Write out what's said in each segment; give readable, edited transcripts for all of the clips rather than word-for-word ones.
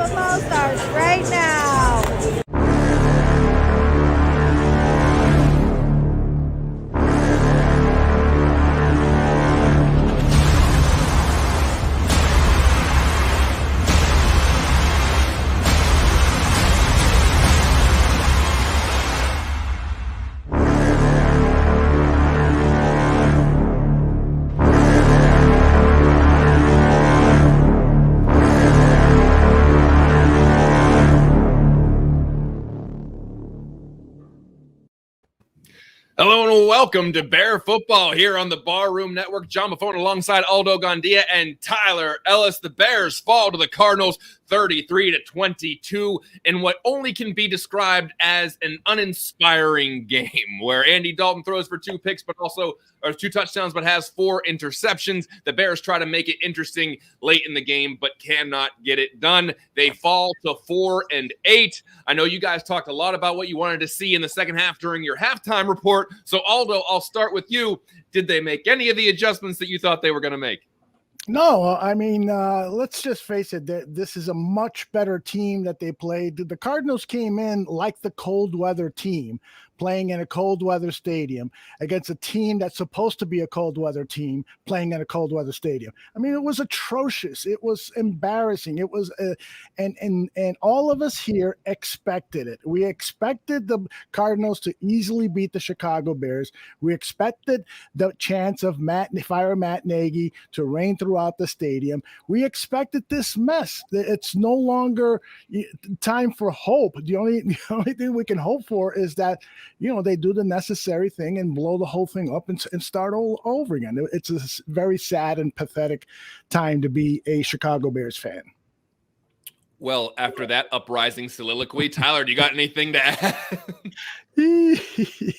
Football starts right now. Hello and welcome to Bear Football here on the Barroom Network. John Maffone alongside Aldo Gandia and Tyler Ellis. The Bears fall to the Cardinals 33-22 in what only can be described as an uninspiring game where Andy Dalton throws for 2 picks, but also 2 touchdowns, but has 4 interceptions. The Bears try to make it interesting late in the game, but cannot get it done. They fall to 4-8. I know you guys talked a lot about what you wanted to see in the second half during your halftime report. So Aldo, I'll start with you. Did they make any of the adjustments that you thought they were going to make? No, I mean, let's just face it. This is a much better team that they played. The Cardinals came in like the cold weather team, playing in a cold weather stadium against a team that's supposed to be a cold weather team playing in a cold weather stadium. I mean, it was atrocious. It was embarrassing. It was, and all of us here expected it. We expected the Cardinals to easily beat the Chicago Bears. We expected the chance of Matt Nagy to reign throughout the stadium. We expected this mess. It's no longer time for hope. The only thing we can hope for is that, they do the necessary thing and blow the whole thing up and start all over again. It's a very sad and pathetic time to be a Chicago Bears fan. Well, after that uprising soliloquy, Tyler, do you got anything to add?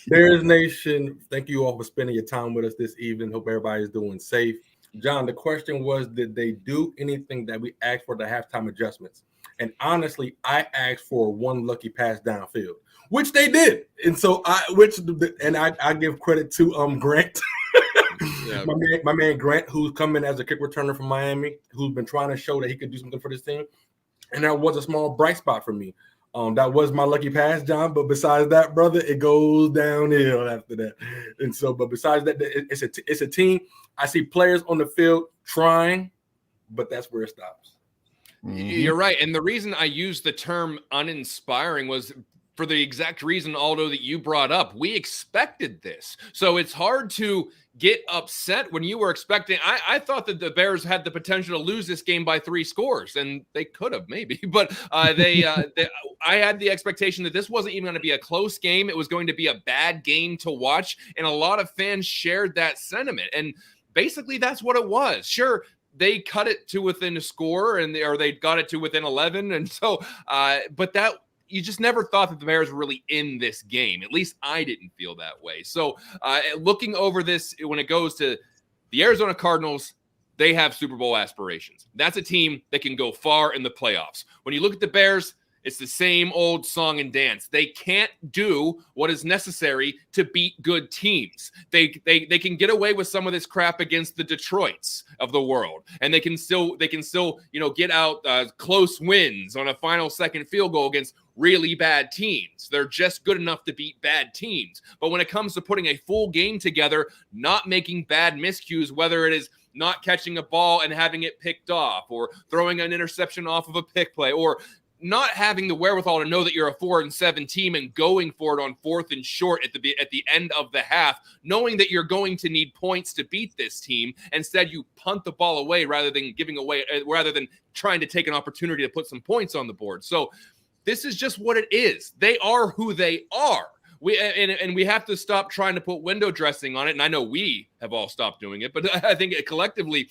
Bears Nation, thank you all for spending your time with us this evening. Hope everybody's doing safe. John, the question was, did they do anything that we asked for the halftime adjustments? And honestly, I asked for 1 lucky pass downfield, which they did. And so I give credit to Grant. Yeah. My man Grant, who's coming as a kick returner from Miami, who's been trying to show that he could do something for this team. And that was a small bright spot for me. That was my lucky pass, John. But besides that, brother, it goes downhill after that. And so, but besides that, it's a team. I see players on the field trying, but that's where it stops. You're right. And the reason I used the term uninspiring was for the exact reason, Aldo, that you brought up. We expected this. So it's hard to get upset when you were expecting. I thought that the Bears had the potential to lose this game by 3 scores, and they could have maybe. But I had the expectation that this wasn't even going to be a close game. It was going to be a bad game to watch, and a lot of fans shared that sentiment. And basically, that's what it was. Sure, they cut it to within a score, or they got it to within 11, and so, but that. You just never thought that the Bears were really in this game. At least I didn't feel that way. So looking over this, when it goes to the Arizona Cardinals, they have Super Bowl aspirations. That's a team that can go far in the playoffs. When you look at the Bears, it's the same old song and dance. They can't do what is necessary to beat good teams. They can get away with some of this crap against the Detroits of the world, and they can still get out close wins on a final second field goal against really bad teams. They're just good enough to beat bad teams. But when it comes to putting a full game together, not making bad miscues, whether it is not catching a ball and having it picked off, or throwing an interception off of a pick play, or not having the wherewithal to know that you're a 4-7 team and going for it on 4th and short at the end of the half, knowing that you're going to need points to beat this team. Instead, you punt the ball away rather than trying to take an opportunity to put some points on the board. So this is just what it is. They are who they are. We have to stop trying to put window dressing on it. And I know we have all stopped doing it, but I think collectively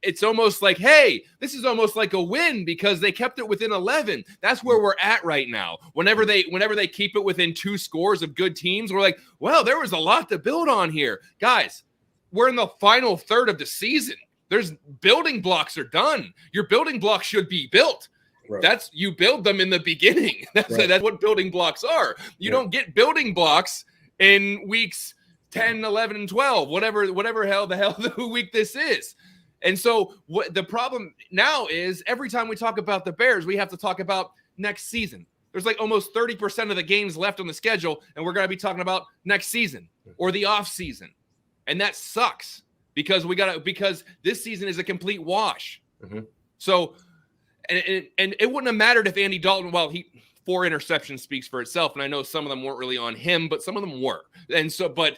it's almost like, hey, this is almost like a win because they kept it within 11. That's where we're at right now. Whenever they keep it within 2 scores of good teams, we're like, well, there was a lot to build on here. Guys, we're in the final third of the season. There's building blocks are done. Your building blocks should be built. Right. You build them in the beginning. That's what building blocks are. You don't get building blocks in weeks 10, 11, and 12, whatever the hell the week this is. And so what the problem now is every time we talk about the Bears, we have to talk about next season. There's like almost 30% of the games left on the schedule, and we're going to be talking about next season or the off season. And that sucks because because this season is a complete wash. Mm-hmm. So, and it wouldn't have mattered if Andy Dalton, 4 interceptions speaks for itself. And I know some of them weren't really on him, but some of them were. And so, but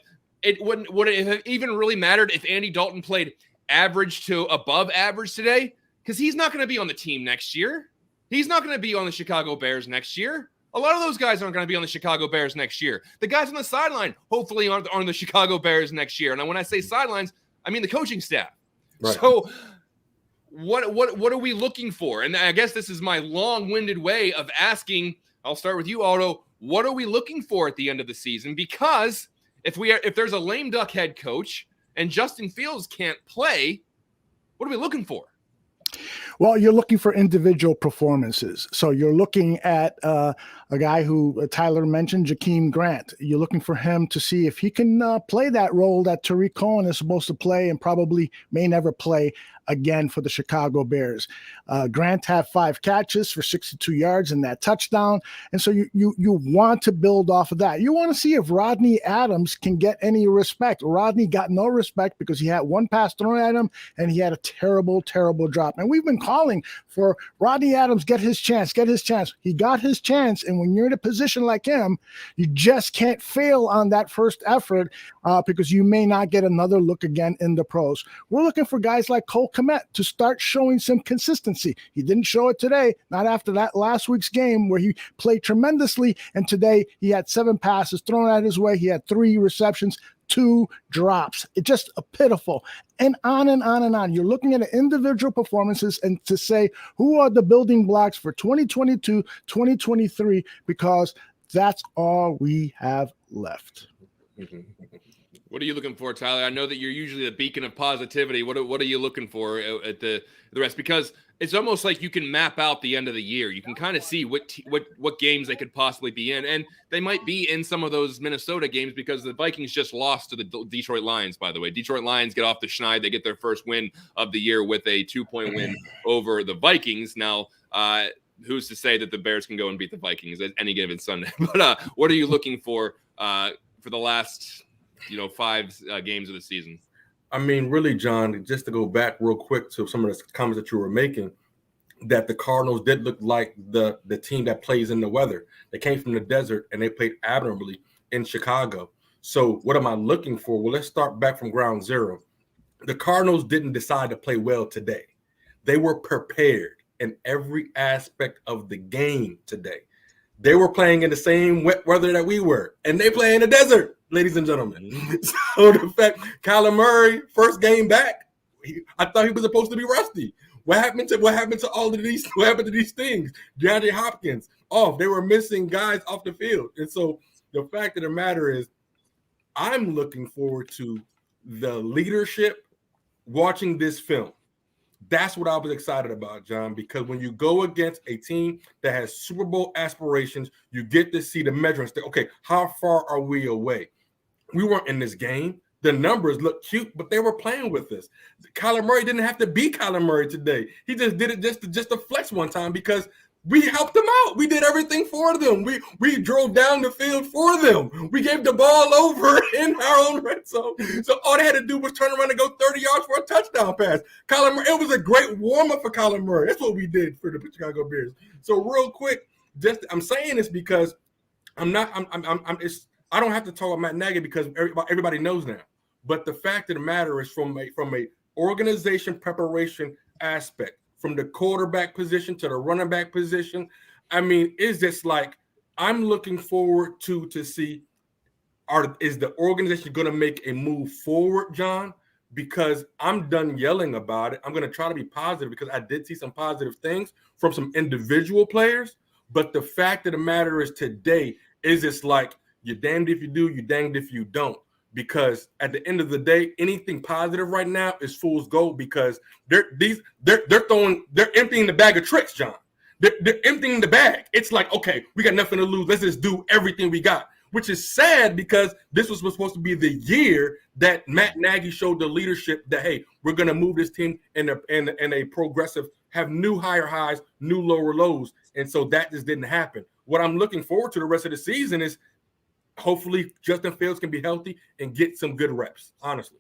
would it have even really mattered if Andy Dalton played average to above average today? Because he's not going to be on the team next year. He's not going to be on the Chicago Bears next year. A lot of those guys aren't going to be on the Chicago Bears next year. The guys on the sideline hopefully aren't on the Chicago Bears next year. And when I say sidelines, I mean the coaching staff. Right. So what are we looking for? And I guess this is my long-winded way of asking. I'll start with you, Aldo. What are we looking for at the end of the season? Because if there's a lame duck head coach and Justin Fields can't play, what are we looking for? Well, you're looking for individual performances. So you're looking at a guy who Tyler mentioned, Jakeem Grant. You're looking for him to see if he can play that role that Tariq Cohen is supposed to play and probably may never play again for the Chicago Bears. Grant had 5 catches for 62 yards in that touchdown. And so you want to build off of that. You want to see if Rodney Adams can get any respect. Rodney got no respect because he had 1 pass thrown at him and he had a terrible, terrible drop. And we've been calling for Rodney Adams, get his chance. He got his chance. And when you're in a position like him, you just can't fail on that first effort because you may not get another look again in the pros. We're looking for guys like Cole Kmet to start showing some consistency. He didn't show it today, not after that last week's game where he played tremendously. And today he had 7 passes thrown at his way. He had 3 receptions, 2 drops. It's just pitiful. And on and on and on. You're looking at individual performances and to say who are the building blocks for 2022, 2023, because that's all we have left. What are you looking for, Tyler? I know that you're usually the beacon of positivity. What are you looking for at the rest? Because it's almost like you can map out the end of the year. You can kind of see what games they could possibly be in, and they might be in some of those Minnesota games because the Vikings just lost to the Detroit Lions. By the way, Detroit Lions get off the schneid. They get their first win of the year with a 2-point win over the Vikings. Now, who's to say that the Bears can go and beat the Vikings at any given Sunday? But what are you looking for the last 5 games of the season? I mean, really, John, just to go back real quick to some of the comments that you were making, that the Cardinals did look like the team that plays in the weather. They came from the desert and they played admirably in Chicago. So what am I looking for? Well, let's start back from ground zero. The Cardinals didn't decide to play well today. They were prepared in every aspect of the game today. They were playing in the same wet weather that we were, and they play in the desert, ladies and gentlemen. So the fact Kyler Murray, first game back, I thought he was supposed to be rusty. What happened to all of these? What happened to these things? DeAndre Hopkins off. They were missing guys off the field. And so the fact of the matter is, I'm looking forward to the leadership watching this film. That's what I was excited about, John, because when you go against a team that has Super Bowl aspirations, you get to see the measurements. Okay, how far are we away? We weren't in this game. The numbers look cute, but they were playing with us. Kyler Murray didn't have to be Kyler Murray today. He just did it just to flex one time because we helped them out. We did everything for them. We drove down the field for them. We gave the ball over in our own red zone. So all they had to do was turn around and go 30 yards for a touchdown pass. Kyler Murray, it was a great warm-up for Kyler Murray. That's what we did for the Chicago Bears. So real quick, I'm saying this because I don't have to talk about Matt Nagy because everybody knows now. But the fact of the matter is from a organization preparation aspect, from the quarterback position to the running back position, I mean, it's just like I'm looking forward to see is the organization going to make a move forward, John? Because I'm done yelling about it. I'm going to try to be positive because I did see some positive things from some individual players. But the fact of the matter is today is it's like you're damned if you do, you're damned if you don't. Because at the end of the day, anything positive right now is fool's gold because they're emptying the bag of tricks, John. They're emptying the bag. It's like, okay, we got nothing to lose. Let's just do everything we got. which is sad because this was supposed to be the year that Matt Nagy showed the leadership that, hey, we're going to move this team in a progressive, have new higher highs, new lower lows. And so that just didn't happen. What I'm looking forward to the rest of the season is hopefully Justin Fields can be healthy and get some good reps, honestly.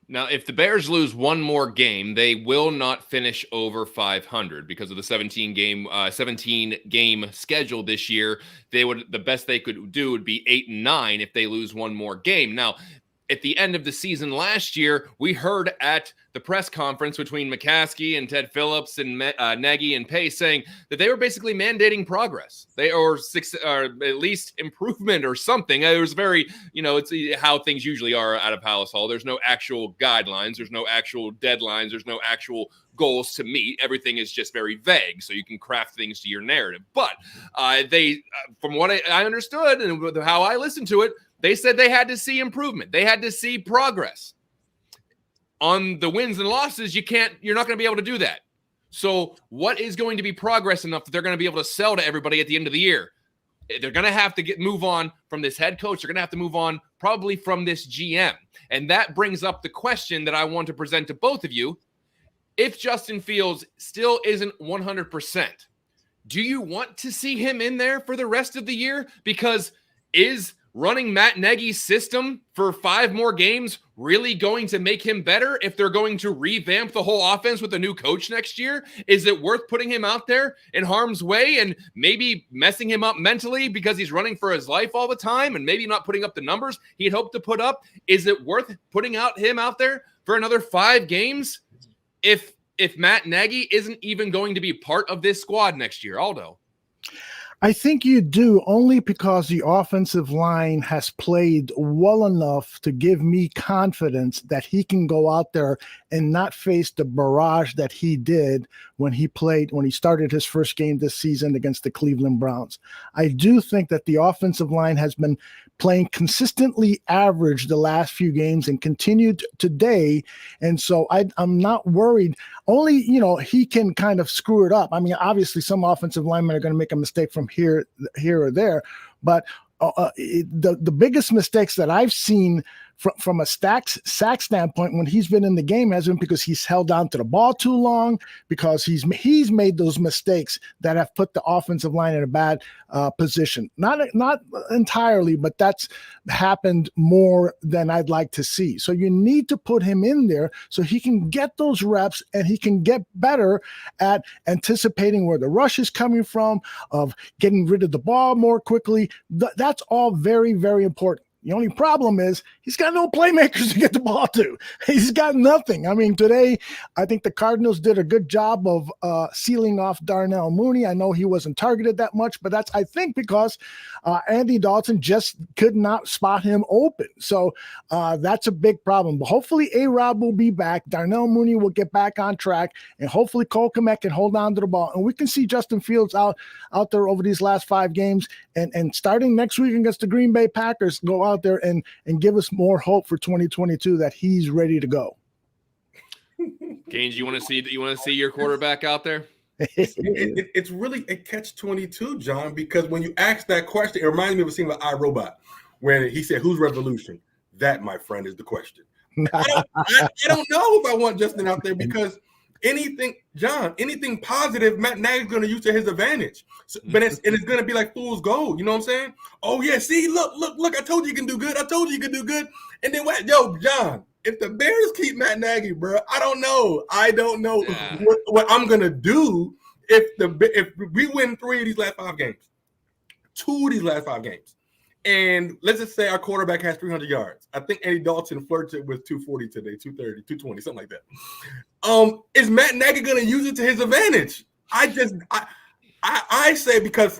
Now, if the Bears lose one more game, they will not finish over 500 because of the 17 game schedule this year. The best they could do would be 8-9 if they lose one more game. Now, at the end of the season last year, we heard at the press conference between McCaskey and Ted Phillips and Nagy and Pace saying that they were basically mandating progress. Or at least improvement or something. It was very, it's how things usually are out of Palace Hall. There's no actual guidelines. There's no actual deadlines. There's no actual goals to meet. Everything is just very vague, so you can craft things to your narrative. But from what I understood and how I listened to it, they said they had to see improvement. They had to see progress. On the wins and losses, you're not going to be able to do that. So what is going to be progress enough that they're going to be able to sell to everybody at the end of the year? They're going to have to move on from this head coach. They're going to have to move on probably from this GM. And that brings up the question that I want to present to both of you. If Justin Fields still isn't 100%, do you want to see him in there for the rest of the year? Because is running Matt Nagy's system for 5 more games really going to make him better if they're going to revamp the whole offense with a new coach next year? Is it worth putting him out there in harm's way and maybe messing him up mentally because he's running for his life all the time and maybe not putting up the numbers he'd hoped to put up? Is it worth putting him out there for another 5 games if Matt Nagy isn't even going to be part of this squad next year? Aldo? I think you do, only because the offensive line has played well enough to give me confidence that he can go out there and not face the barrage that he did when he started his first game this season against the Cleveland Browns. I do think that the offensive line has been playing consistently average the last few games and continued today. And so I'm not worried. Only, he can kind of screw it up. I mean, obviously some offensive linemen are going to make a mistake from here or there, but the biggest mistakes that I've seen from a sack standpoint when he's been in the game has been because he's held on to the ball too long, because he's made those mistakes that have put the offensive line in a bad position. Not entirely, but that's happened more than I'd like to see. So you need to put him in there so he can get those reps and he can get better at anticipating where the rush is coming from, of getting rid of the ball more quickly. That's all very, very important. The only problem is he's got no playmakers to get the ball to. He's got nothing. I mean, today, I think the Cardinals did a good job of sealing off Darnell Mooney. I know he wasn't targeted that much, but that's, I think, because Andy Dalton just could not spot him open. So that's a big problem. But hopefully A-Rob will be back. Darnell Mooney will get back on track, and hopefully Cole Kmet can hold on to the ball. And we can see Justin Fields out there over these last 5 games. And starting next week against the Green Bay Packers, go out there and give us more hope for 2022 that he's ready to go. Gaines, you want to see your quarterback out there? It's really a catch-22, John, because when you ask that question, it reminds me of a scene with iRobot when he said, "Who's revolution?" That, my friend, is the question. I don't know if I want Justin out there, because anything positive, Matt Nagy's going to use to his advantage. So, but it's going to be like fool's gold. You know what I'm saying? Oh, yeah, see, look, I told you can do good. I told you can do good. And then what? Yo, John, if the Bears keep Matt Nagy, bro, I don't know what I'm going to do if we win 3 of these last 5 games, 2 of these last 5 games. And let's just say our quarterback has 300 yards. I think Andy Dalton flirted with 240 today, 230, 220, something like that. Is Matt Nagy going to use it to his advantage? I say, because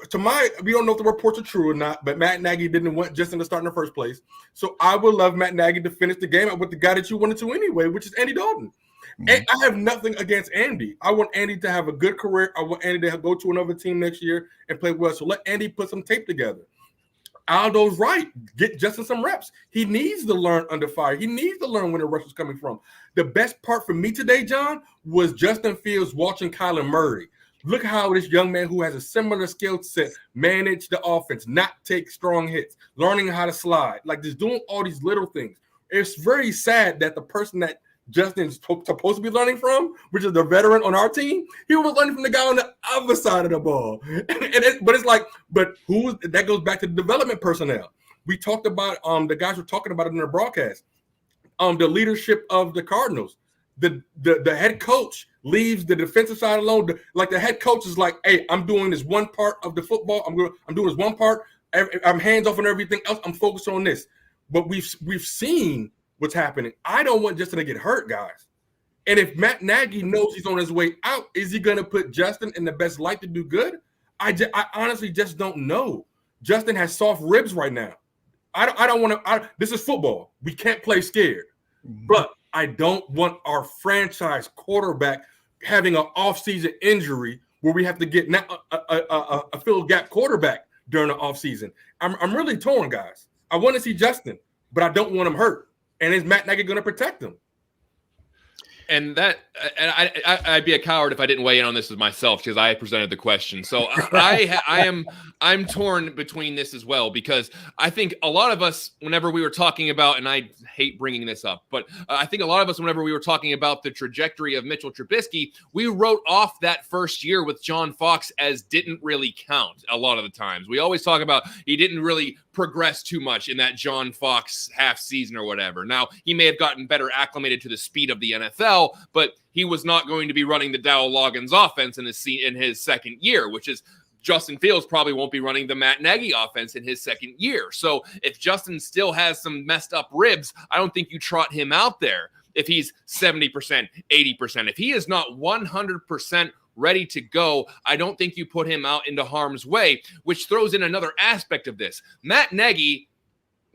we don't know if the reports are true or not, but Matt Nagy didn't want Justin to start in the first place. So I would love Matt Nagy to finish the game out with the guy that you wanted to anyway, which is Andy Dalton. Mm-hmm. And I have nothing against Andy. I want Andy to have a good career. I want Andy to go to another team next year and play well. So let Andy put some tape together. Aldo's right. Get Justin some reps. He needs to learn under fire. He needs to learn when the rush is coming from. The best part for me today, John, was Justin Fields watching Kyler Murray. Look how this young man who has a similar skill set manage the offense, not take strong hits, learning how to slide, like just doing all these little things. It's very sad that the person that Justin's supposed to be learning from, which is the veteran on our team, he was learning from the guy on the other side of the ball. But that goes back to the development personnel. We talked about the guys were talking about it in their broadcast. The leadership of the Cardinals. The head coach leaves the defensive side alone. Like the head coach is like, hey, I'm doing this one part of the football. I'm doing this one part. I'm hands off on everything else. I'm focused on this. But we've seen what's happening. I don't want Justin to get hurt, guys. And if Matt Nagy knows he's on his way out, is he going to put Justin in the best light to do good? I honestly just don't know. Justin has soft ribs right now. I don't want to. This is football. We can't play scared. But I don't want our franchise quarterback having an offseason injury where we have to get a fill gap quarterback during the offseason. I'm really torn, guys. I want to see Justin, but I don't want him hurt. And is Matt Nagy going to protect him? And I'd be a coward if I didn't weigh in on this as myself because I presented the question. So I'm torn between this as well because I think a lot of us, whenever we were talking about, and I hate bringing this up, but I think a lot of us, whenever we were talking about the trajectory of Mitchell Trubisky, we wrote off that first year with John Fox as didn't really count a lot of the times. We always talk about he didn't really progress too much in that John Fox half season or whatever. Now, he may have gotten better acclimated to the speed of the NFL, but he was not going to be running the Dowell Loggins offense in his second year, which is Justin Fields probably won't be running the Matt Nagy offense in his second year. So if Justin still has some messed up ribs, I don't think you trot him out there if he's 70%, 80%. If he is not 100% ready to go, I don't think you put him out into harm's way, which throws in another aspect of this. Matt Nagy,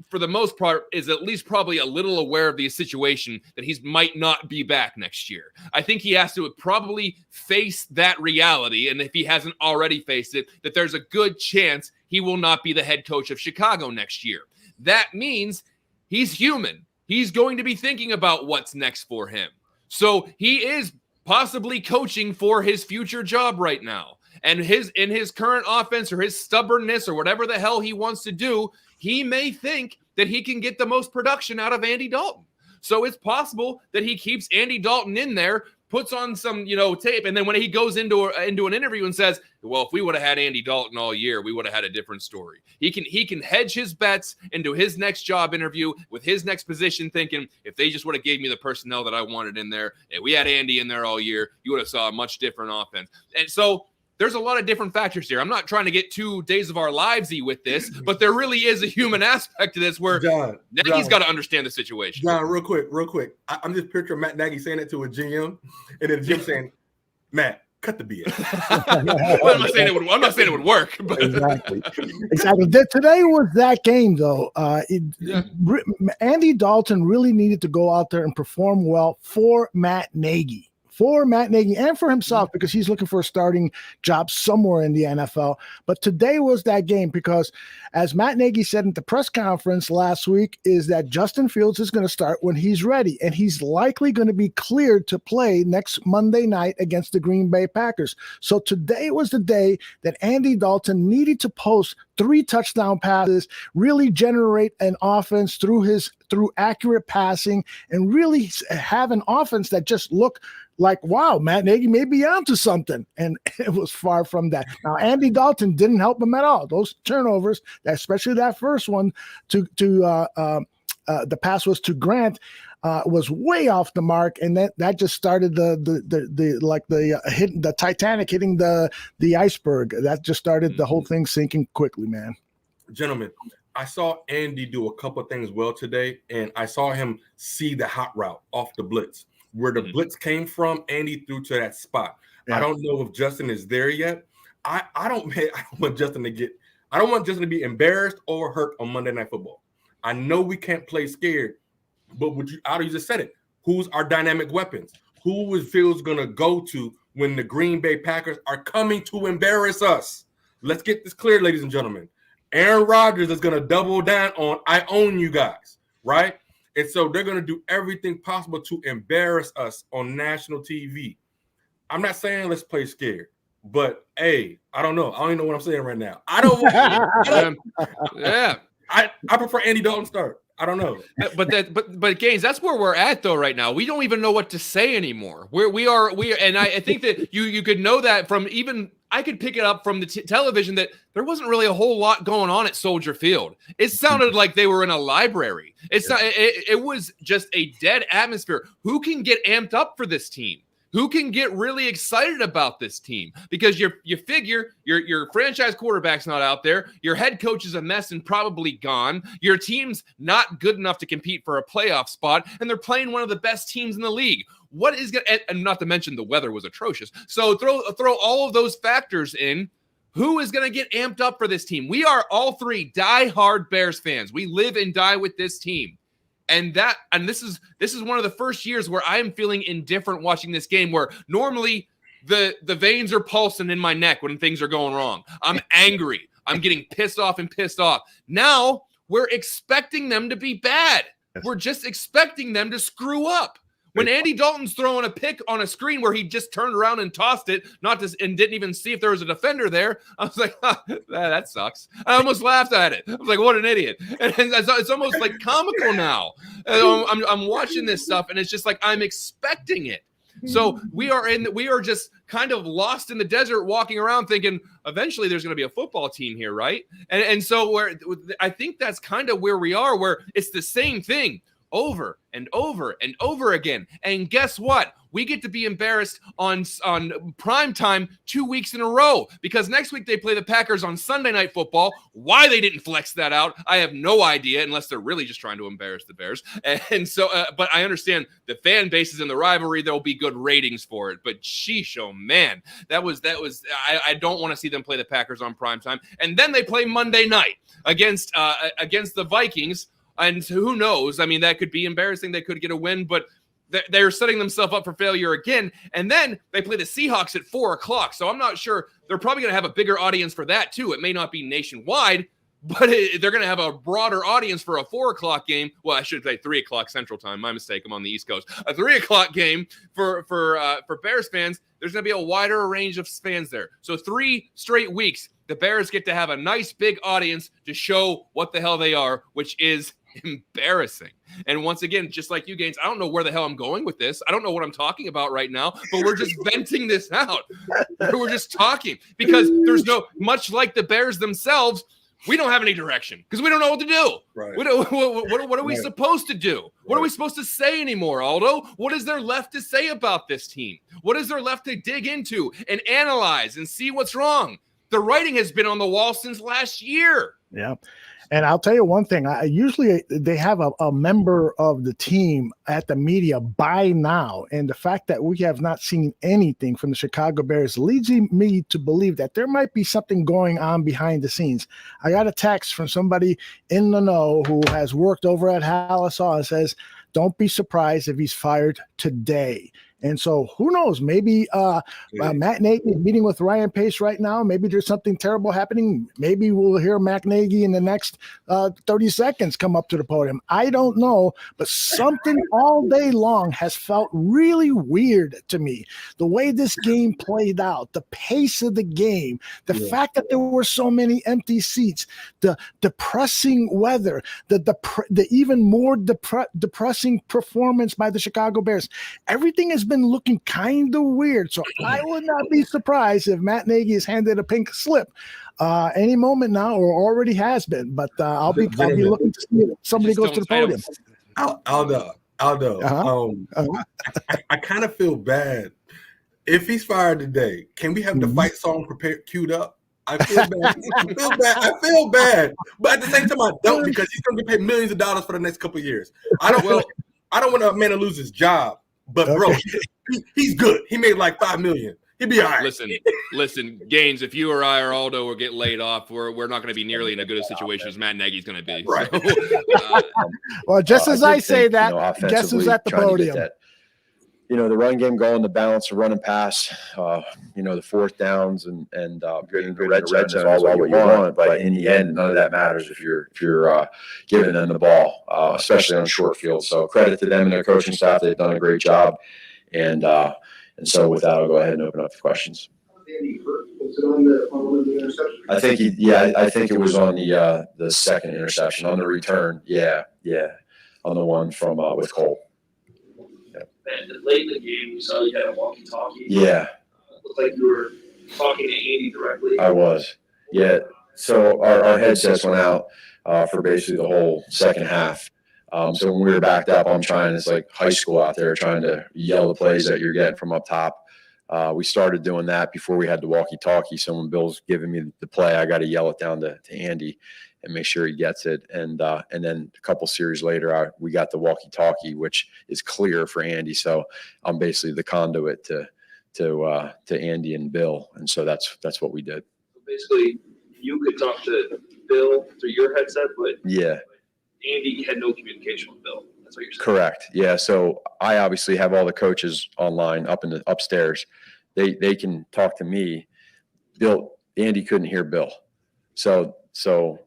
for the most part, is at least probably a little aware of the situation that he might not be back next year. I think he has to probably face that reality, and if he hasn't already faced it, that there's a good chance he will not be the head coach of Chicago next year. That means he's human. He's going to be thinking about what's next for him. So he is possibly coaching for his future job right now. And in his current offense or his stubbornness or whatever the hell he wants to do, he may think that he can get the most production out of Andy Dalton. So it's possible that he keeps Andy Dalton in there, puts on some, tape, and then when he goes into an interview and says, well, if we would have had Andy Dalton all year, we would have had a different story. He can hedge his bets into his next job interview with his next position, thinking if they just would have gave me the personnel that I wanted in there, and we had Andy in there all year, you would have saw a much different offense. And so there's a lot of different factors here. I'm not trying to get too Days of Our Lives-y with this, but there really is a human aspect to this where Nagy's got to understand the situation. John, real quick. I'm just picturing Matt Nagy saying it to a GM, and then the GM saying, Matt, cut the BS. Well, I'm not saying it would work. But. Exactly. Today was that game, though. Andy Dalton really needed to go out there and perform well for Matt Nagy. And for himself, because he's looking for a starting job somewhere in the NFL. But today was that game because, as Matt Nagy said at the press conference last week, is that Justin Fields is going to start when he's ready, and he's likely going to be cleared to play next Monday night against the Green Bay Packers. So today was the day that Andy Dalton needed to post 3 touchdown passes, really generate an offense through accurate passing, and really have an offense that just looked like, wow, Matt Nagy may be onto something. And it was far from that. Now, Andy Dalton didn't help him at all. Those turnovers, especially that first one the pass was to Grant, was way off the mark, and that just started the Titanic hitting the iceberg. That just started the whole thing sinking quickly, man. Gentlemen, I saw Andy do a couple of things well today, and I saw him see the hot route off the blitz. Where the blitz came from, Andy threw to that spot. Yeah. I don't know if Justin is there yet. I don't want Justin to be embarrassed or hurt on Monday Night Football. I know we can't play scared, but you just said it. Who's our dynamic weapons? Who is Fields going to go to when the Green Bay Packers are coming to embarrass us? Let's get this clear, ladies and gentlemen. Aaron Rodgers is going to double down on I own you guys, right? And so they're going to do everything possible to embarrass us on national TV. I'm not saying let's play scared, But hey, I don't know. I don't even know what I'm saying right now. I don't. Yeah. I prefer Andy Dalton start. I don't know. But Gaines, that's where we're at though right now. We don't even know what to say anymore. And I think that you could know that from even I could pick it up from the television that there wasn't really a whole lot going on at Soldier Field. It sounded like they were in a library. It was just a dead atmosphere. Who can get amped up for this team? Who can get really excited about this team? Because you figure your franchise quarterback's not out there. Your head coach is a mess and probably gone. Your team's not good enough to compete for a playoff spot, and they're playing one of the best teams in the league. What is going to, and not to mention the weather was atrocious. So throw all of those factors in. Who is going to get amped up for this team? We are all three diehard Bears fans. We live and die with this team. And this is one of the first years where I am feeling indifferent watching this game, where normally the veins are pulsing in my neck when things are going wrong. I'm angry. I'm getting pissed off. Now we're expecting them to be bad. We're just expecting them to screw up. When Andy Dalton's throwing a pick on a screen where he just turned around and tossed it, and didn't even see if there was a defender there, I was like, that sucks. I almost laughed at it. I was like, what an idiot. And it's almost like comical now. I'm watching this stuff, and it's just like I'm expecting it. So we are just kind of lost in the desert, walking around thinking eventually there's going to be a football team here, right? And so I think that's kind of where we are, where it's the same thing over and over and over again. And guess what? We get to be embarrassed on prime time 2 weeks in a row, because next week they play the Packers on Sunday Night Football. Why they didn't flex that out, I have no idea, unless they're really just trying to embarrass the Bears. And so, but I understand the fan bases in the rivalry, there'll be good ratings for it. But sheesh, oh man, that was. I don't want to see them play the Packers on prime time. And then they play Monday night against the Vikings. And who knows? I mean, that could be embarrassing. They could get a win, but they're setting themselves up for failure again. And then they play the Seahawks at 4:00. So I'm not sure. They're probably going to have a bigger audience for that too. It may not be nationwide, but they're going to have a broader audience for a 4:00 game. Well, I should say 3:00 Central Time. My mistake. I'm on the East Coast. A 3:00 game for Bears fans. There's going to be a wider range of fans there. So 3 straight weeks, the Bears get to have a nice big audience to show what the hell they are, which is embarrassing. And once again, just like you, Gaines, I don't know where the hell I'm going with this. I don't know what I'm talking about right now, but we're just venting this out. We're just talking, because there's much like the Bears themselves, we don't have any direction because we don't know what to do. Right. What are we supposed to do? What are we supposed to say anymore, Aldo? What is there left to say about this team? What is there left to dig into and analyze and see what's wrong? The writing has been on the wall since last year. Yeah. And I'll tell you one thing. Usually they have a member of the team at the media by now. And the fact that we have not seen anything from the Chicago Bears leads me to believe that there might be something going on behind the scenes. I got a text from somebody in the know who has worked over at Hallissaw and says, don't be surprised if he's fired today. And so who knows, maybe Matt Nagy is meeting with Ryan Pace right now. Maybe there's something terrible happening. Maybe we'll hear Matt Nagy in the next 30 seconds come up to the podium. I don't know, but something all day long has felt really weird to me. The way this game played out, the pace of the game, the fact that there were so many empty seats, the depressing weather, the even more depressing performance by the Chicago Bears. Everything has been looking kind of weird. So I would not be surprised if Matt Nagy is handed a pink slip any moment now, or already has been. But I'll be looking to see if somebody goes to the podium. Aldo, I kind of feel bad. If he's fired today, can we have the fight song queued up? I feel bad. I feel bad. But at the same time, I don't, because he's going to get paid millions of dollars for the next couple of years. I don't want a man to lose his job. But bro, he's good. He made like $5 million. He'd be all right. Listen, Gaines, if you or I or Aldo will get laid off, we're not going to be nearly in a good a situation as Matt Nagy's going to be. Right. So, well, just as I say that, guess who's at the podium? The run game going, the balance of run and pass, the fourth downs and getting good red zone is all what you want. But in the end, none of that matters if you're giving them the ball, especially on short field. So credit to them and their coaching staff; they've done a great job. And so with that, I'll go ahead and open up the questions. Was it on the interception? I think I think it was on the second interception on the return. Yeah, on the one from with Cole. Yeah. And late in the game, we saw you had a walkie-talkie. Yeah. Looked like you were talking to Andy directly. I was. Yeah. So our headsets went out for basically the whole second half. So when we were backed up, it's like high school out there trying to yell the plays that you're getting from up top. We started doing that before we had the walkie-talkie. So when Bill's giving me the play, I got to yell it down to Andy and make sure he gets it. And then a couple series later, we got the walkie-talkie, which is clear for Andy. So I'm basically the conduit to Andy and Bill. And so that's what we did. So basically, you could talk to Bill through your headset, but yeah, Andy had no communication with Bill. That's what you're saying. Correct. Yeah. So I obviously have all the coaches online up in the upstairs. They can talk to me. Andy couldn't hear Bill. So Bill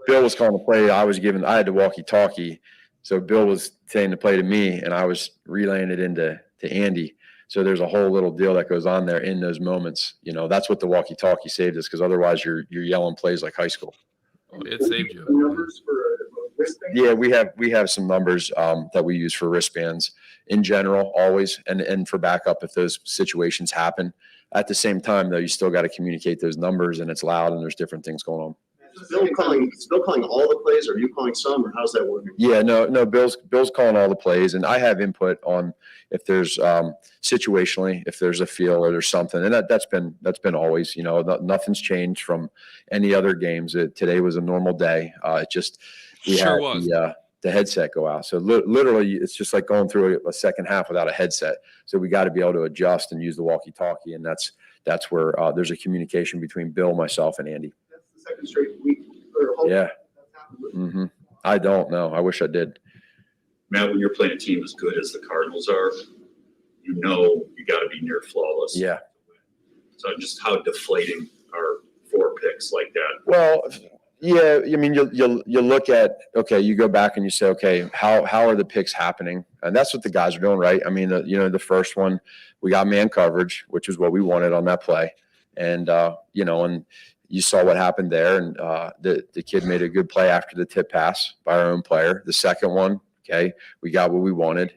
was calling the play. I had the walkie-talkie. So Bill was saying the play to me, and I was relaying it to Andy. So there's a whole little deal that goes on there in those moments. That's what the walkie-talkie saved us, because otherwise you're yelling plays like high school. It saved you. Numbers for wristbands? Yeah, we have some numbers that we use for wristbands in general, always, and for backup if those situations happen. At the same time, though, you still got to communicate those numbers, and it's loud, and there's different things going on. Is Bill calling all the plays, or are you calling some, or how's that working? Yeah, no. Bill's calling all the plays, and I have input on if there's situationally, if there's a feel or there's something, and that's been always. Nothing's changed from any other games. Today was a normal day. We had the headset go out, so literally it's just like going through a second half without a headset. So we got to be able to adjust and use the walkie-talkie, and that's where there's a communication between Bill, myself, and Andy. Second straight week. Yeah. Mm-hmm. I don't know. I wish I did. Matt, when you're playing a team as good as the Cardinals are, you got to be near flawless. Yeah. So just how deflating are 4 picks like that? Well, yeah. I mean, you look at, okay, you go back and you say, okay, how are the picks happening? And that's what the guys are doing, right? I mean, the first one, we got man coverage, which is what we wanted on that play. And, and you saw what happened there, and the kid made a good play after the tip pass by our own player. The second one, okay, we got what we wanted.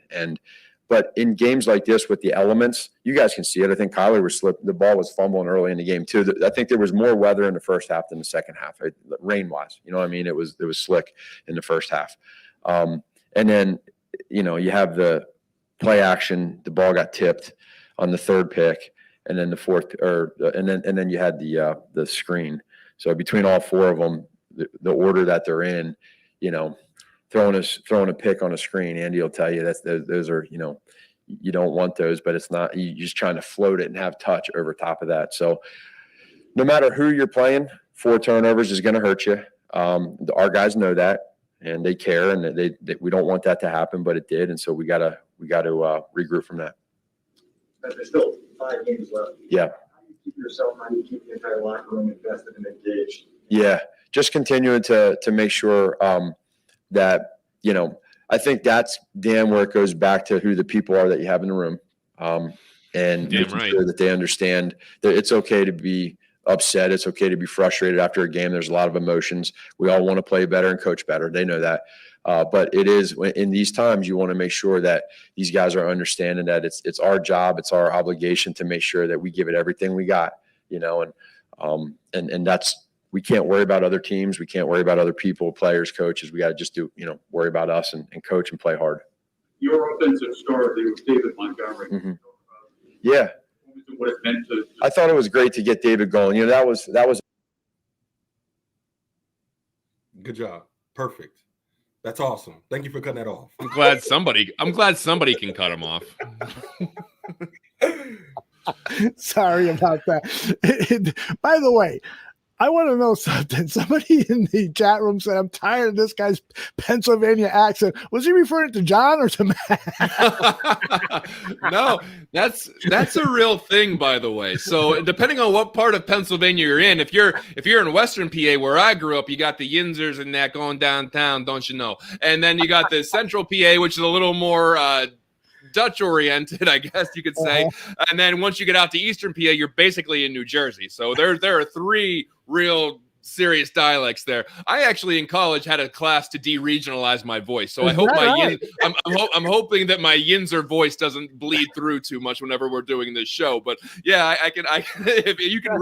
But in games like this with the elements, you guys can see it. I think Kyler was slipping. The ball was fumbling early in the game too. I think there was more weather in the first half than the second half, right? Rain-wise. You know what I mean? It was slick in the first half. And then, you have the play action. The ball got tipped on the third pick. And then the fourth, and then you had the screen. So between all 4 of them, the order that they're in, throwing a pick on a screen, Andy will tell you those are, you don't want those, but it's not. You're just trying to float it and have touch over top of that. So no matter who you're playing, 4 turnovers is going to hurt you. Our guys know that, and they care, and we don't want that to happen, but it did, and so we got to regroup from that. There's still 5 games left. Yeah. How do you keep yourself, how do you keep the entire locker room invested and engaged? Yeah, just continuing to make sure that, I think that's, Dan, where it goes back to who the people are that you have in the room. And making sure that they understand that it's okay to be upset. It's okay to be frustrated after a game. There's a lot of emotions. We all want to play better and coach better. They know that. But it is in these times, you want to make sure that these guys are understanding that it's our job, it's our obligation to make sure that we give it everything we got, and that's, we can't worry about other teams. We can't worry about other people, players, coaches. We got to just worry about us and coach and play hard. Your offensive star, David Montgomery. Mm-hmm. Yeah. What it meant to. I thought it was great to get David going. That was. Good job. Perfect. That's awesome. Thank you for cutting that off. I'm glad somebody can cut him off. Sorry about that. By the way, I want to know something. Somebody in the chat room said, I'm tired of this guy's Pennsylvania accent. Was he referring to John or to Matt? No, that's a real thing, by the way. So depending on what part of Pennsylvania you're in, if you're in Western PA where I grew up, you got the Yinzers and that going downtown, don't you know? And then you got the Central PA, which is a little more Dutch oriented, I guess you could say. And then once you get out to Eastern PA, you're basically in New Jersey. So there are three real serious dialects there. I actually in college had a class to de-regionalize my voice, so I hope I'm hoping that my Yinzer voice doesn't bleed through too much whenever we're doing this show. But yeah, I can if you can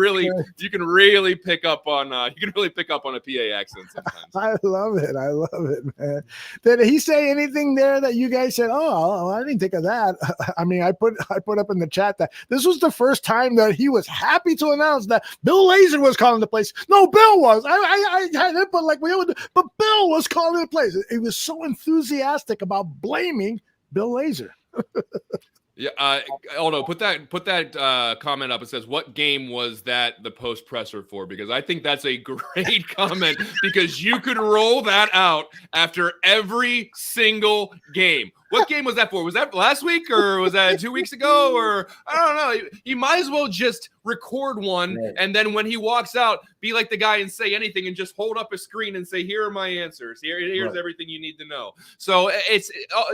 really pick up on a PA accent sometimes. I love it, man. Did he say anything there that you guys said, oh, I didn't think of that? I mean, I put up in the chat that this was the first time that he was happy to announce that Bill Lazor was calling the place. No, Bill was. I had input like we would, but Bill was calling the plays. He was so enthusiastic about blaming Bill Lazor. Yeah, Aldo, put that comment up. It says, "What game was that the post presser for?" Because I think that's a great comment because you could roll that out after every single game. What game was that for? Was that last week or was that 2 weeks ago? Or I don't know. You might as well just record one and then when he walks out, be like the guy and say anything and just hold up a screen and say, "Here are my answers. Here's everything you need to know." So it's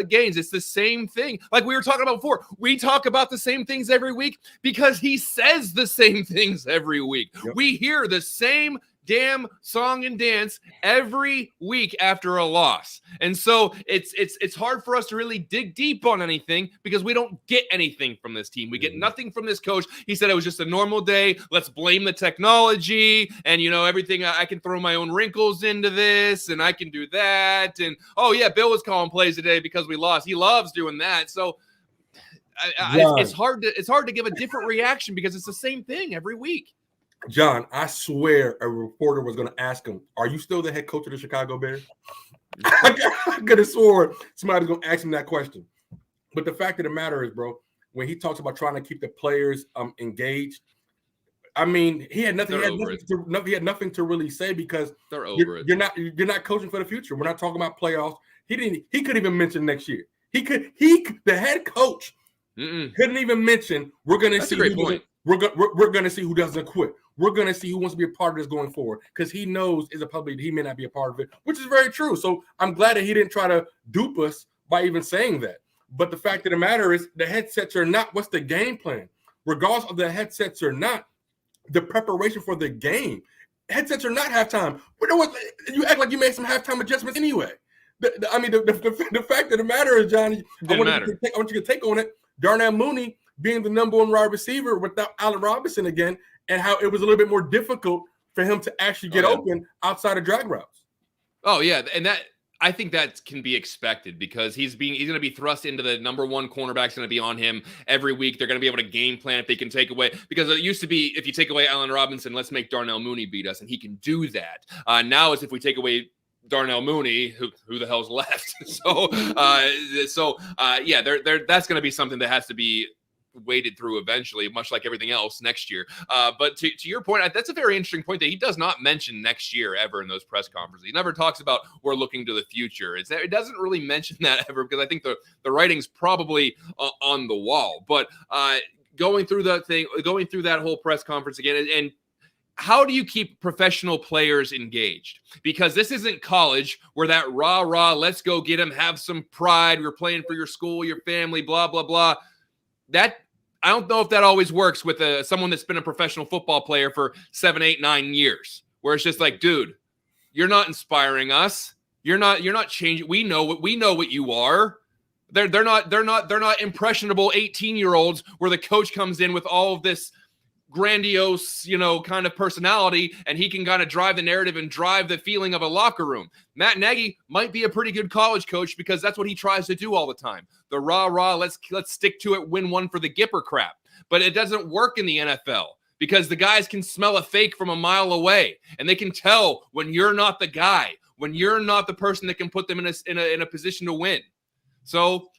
Gaines. It's the same thing. Like we were talking about before. We talk about the same things every week because he says the same things every week. Yep. We hear the same damn song and dance every week after a loss. And so it's hard for us to really dig deep on anything because we don't get anything from this team. We get nothing from this coach. He said it was just a normal day. Let's blame the technology and, everything. I can throw my own wrinkles into this and I can do that. And, oh, yeah, Bill was calling plays today because we lost. He loves doing that. So it's hard to give a different reaction because it's the same thing every week. John, I swear a reporter was going to ask him, "Are you still the head coach of the Chicago Bears?" I could have sworn somebody was going to ask him that question. But the fact of the matter is, bro, when he talks about trying to keep the players engaged, I mean, he had nothing to really say because you're not coaching for the future. We're not talking about playoffs. He couldn't even mention next year. The head coach couldn't even mention we're going to see. That's a great point. We're going to see who doesn't quit. We're going to see who wants to be a part of this going forward because he knows as a public he may not be a part of it, which is very true. So I'm glad that he didn't try to dupe us by even saying that. But the fact of the matter is the headsets are not what's the game plan. Regardless of the headsets or not, the preparation for the game. Headsets are not halftime. You know what? You act like you made some halftime adjustments anyway. The fact of the matter is, Johnny, I want you to take on it. Darnell Mooney being the number one wide receiver without Allen Robinson again, and how it was a little bit more difficult for him to actually get open outside of drag routes. Oh, yeah. And I think that can be expected because he's going to be thrust into the number one cornerback's going to be on him every week. They're going to be able to game plan if they can take away, because it used to be, if you take away Allen Robinson, let's make Darnell Mooney beat us. And he can do that. Now it's if we take away Darnell Mooney, who the hell's left? That's going to be something that has to be waded through eventually, much like everything else next year. But to your point, that's a very interesting point that he does not mention next year ever in those press conferences. He never talks about we're looking to the future. It doesn't really mention that ever because I think the writing's probably on the wall. But going through that whole press conference again, and how do you keep professional players engaged? Because this isn't college where that rah, let's go get them, have some pride. You're playing for your school, your family, blah, blah, blah. That I don't know if that always works with someone that's been a professional football player for 7, 8, 9 years, where it's just like, dude, you're not inspiring us. You're not changing. We know what you are. They're not impressionable 18-year-olds where the coach comes in with all of this grandiose, kind of personality, and he can kind of drive the narrative and drive the feeling of a locker room. Matt Nagy might be a pretty good college coach because that's what he tries to do all the time. The rah, let's stick to it, win one for the Gipper crap. But it doesn't work in the NFL because the guys can smell a fake from a mile away, and they can tell when you're not the guy, when you're not the person that can put them in a position to win. So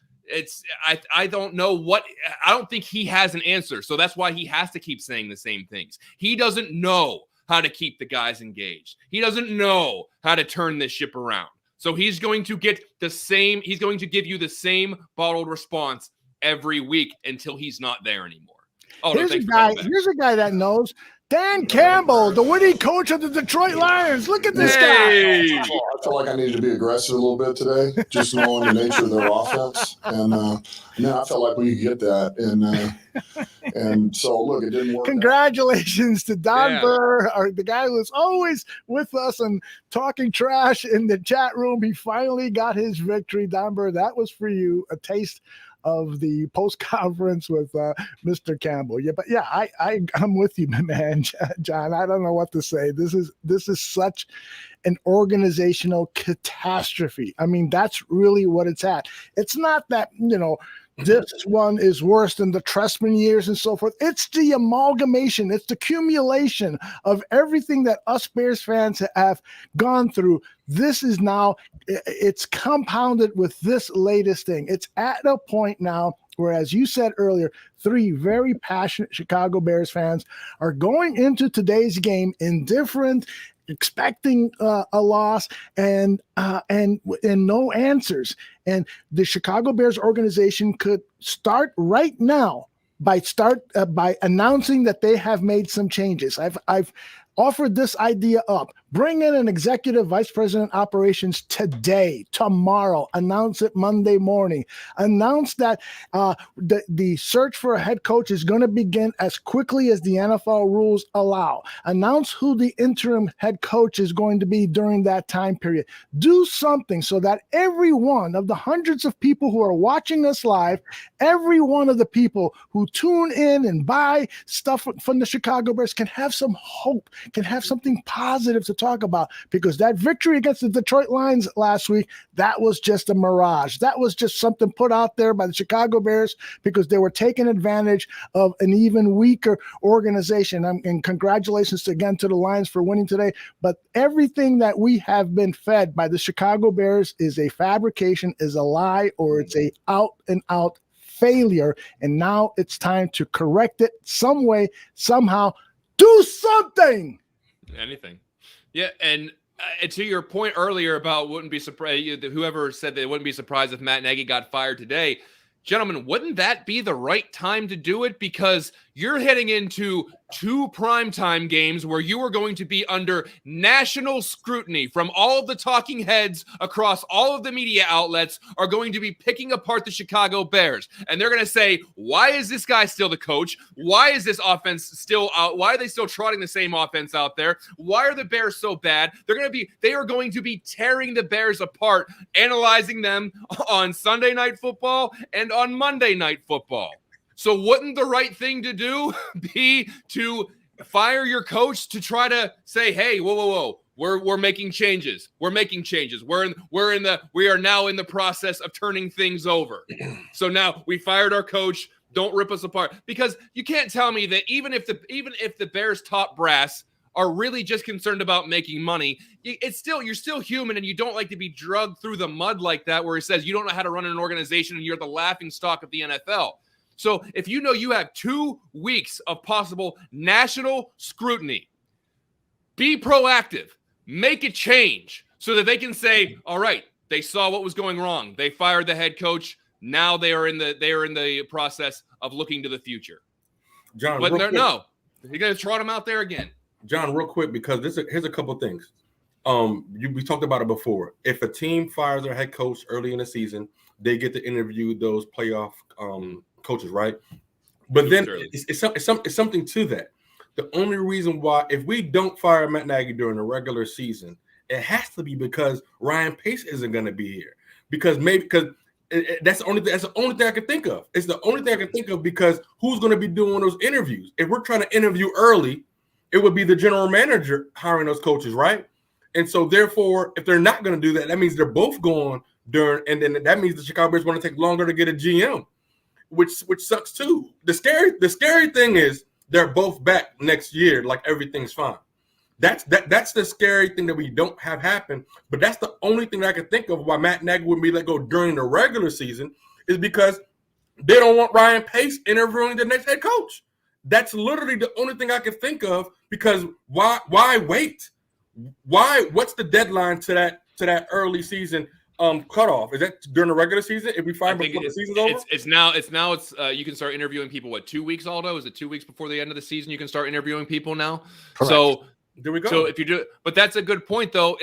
I don't know I don't think he has an answer. So that's why he has to keep saying the same things. He doesn't know how to keep the guys engaged. He doesn't know how to turn this ship around. So he's going to give you the same bottled response every week until he's not there anymore. Oh, here's a guy that knows Dan Campbell, the winning coach of the Detroit Lions. Look at this guy. Hey, I felt like I needed to be aggressive a little bit today, just knowing the nature of their offense. And man, I felt like we could get that. And so, look, it didn't work. Congratulations to Don Yeah. Burr, the guy who was always with us and talking trash in the chat room. He finally got his victory. Don Burr, that was for you, a taste of the post-conference with Mr. Campbell. Yeah, but yeah, I'm with you, man, John. I don't know what to say. This is such an organizational catastrophe. I mean, that's really what it's at. It's not that, this one is worse than the Trestman years and so forth. It's the amalgamation. It's the accumulation of everything that us Bears fans have gone through. This is now, it's compounded with this latest thing. It's at a point now where, as you said earlier, 3 very passionate Chicago Bears fans are going into today's game indifferent, expecting a loss and no answers. And the Chicago Bears organization could start right now by announcing that they have made some changes. I've offered this idea up. Bring in an executive vice president operations today, tomorrow. Announce it Monday morning. Announce that the search for a head coach is going to begin as quickly as the NFL rules allow. Announce who the interim head coach is going to be during that time period. Do something so that every one of the hundreds of people who are watching us live, every one of the people who tune in and buy stuff from the Chicago Bears can have some hope, can have something positive to talk about, because that victory against the Detroit Lions last week, that was just a mirage. That was just something put out there by the Chicago Bears because they were taking advantage of an even weaker organization. And congratulations again to the Lions for winning today. But everything that we have been fed by the Chicago Bears is a fabrication, is a lie, or it's a out and out failure. And now it's time to correct it some way, somehow. Do something. Anything. Yeah, and to your point earlier about wouldn't be surprised, whoever said they wouldn't be surprised if Matt Nagy got fired today, gentlemen, wouldn't that be the right time to do it? Because you're heading into 2 primetime games where you are going to be under national scrutiny from all of the talking heads across all of the media outlets are going to be picking apart the Chicago Bears. And they're going to say, why is this guy still the coach? Why is this offense still out? Why are they still trotting the same offense out there? Why are the Bears so bad? They are going to be tearing the Bears apart, analyzing them on Sunday Night Football and on Monday Night Football. So wouldn't the right thing to do be to fire your coach to try to say, hey, whoa, we're making changes. We're making changes. We are now in the process of turning things over. So now we fired our coach. Don't rip us apart, because you can't tell me that even if the Bears top brass are really just concerned about making money, you're still human, and you don't like to be drugged through the mud like that, where he says you don't know how to run an organization and you're the laughingstock of the NFL. So if you know you have 2 weeks of possible national scrutiny, be proactive, make a change so that they can say, all right, they saw what was going wrong. They fired the head coach. Now they are in the process of looking to the future. John, but no, you're going to trot him out there again. John, real quick, because here's a couple things. We talked about it before. If a team fires their head coach early in the season, they get to interview those playoff coaches, right? But then it's something to that. The only reason why, if we don't fire Matt Nagy during the regular season, it has to be because Ryan Pace isn't going to be here. Because that's the only thing I can think of. It's the only thing I can think of, because who's going to be doing those interviews? If we're trying to interview early, it would be the general manager hiring those coaches, right? And so therefore, if they're not going to do that, that means they're both going during, and then that means the Chicago Bears want to take longer to get a GM, which sucks too. The scary thing is they're both back next year, like everything's fine. That's the scary thing that we don't have happen. But that's the only thing I can think of why Matt Nagy wouldn't be let go during the regular season, is because they don't want Ryan Pace interviewing the next head coach. That's literally the only thing I can think of, because why wait? What's the deadline to that early season cutoff? Is that during the regular season? If we fire him before the season's over? It's now you can start interviewing people. What, 2 weeks, Aldo? Is it 2 weeks before the end of the season? You can start interviewing people now. Correct. So there we go. So if you do, but that's a good point though.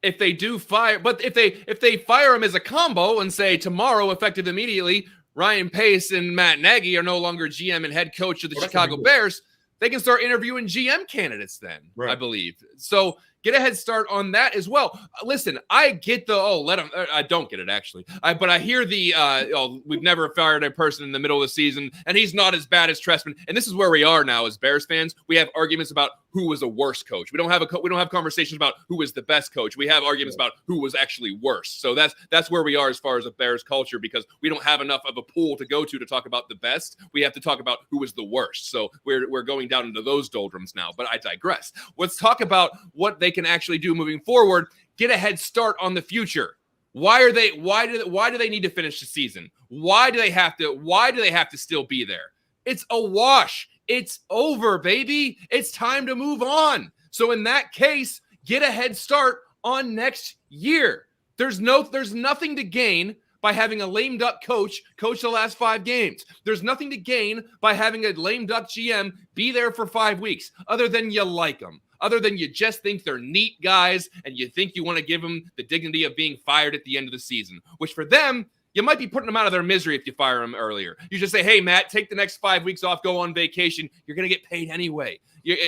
If they do fire, but if they fire him as a combo and say tomorrow, effective immediately, Ryan Pace and Matt Nagy are no longer GM and head coach of the Chicago Bears, they can start interviewing GM candidates then, right. I believe. So get a head start on that as well. Listen, I get the, let him, I don't get it actually. But I hear the, we've never fired a person in the middle of the season and he's not as bad as Trestman. And this is where we are now as Bears fans. We have arguments about who was a worse coach. We don't have conversations about who was the best coach. We have arguments about who was actually worse. So that's where we are as far as a Bears culture, because we don't have enough of a pool to go to talk about the best. We have to talk about who was the worst. So we're going down into those doldrums now, but I digress. Let's talk about what they can actually do moving forward. Get a head start on the future. Why do they need to finish the season? Why do they have to still be there? It's a wash. It's over, baby. It's time to move on. So in that case, get a head start on next year. There's nothing to gain by having a lame duck coach the last 5 games. There's nothing to gain by having a lame duck GM be there for 5 weeks, other than you like them, other than you just think they're neat guys and you think you want to give them the dignity of being fired at the end of the season, which for them, you might be putting them out of their misery if you fire them earlier. You just say, hey, Matt, take the next 5 weeks off, go on vacation. You're going to get paid anyway.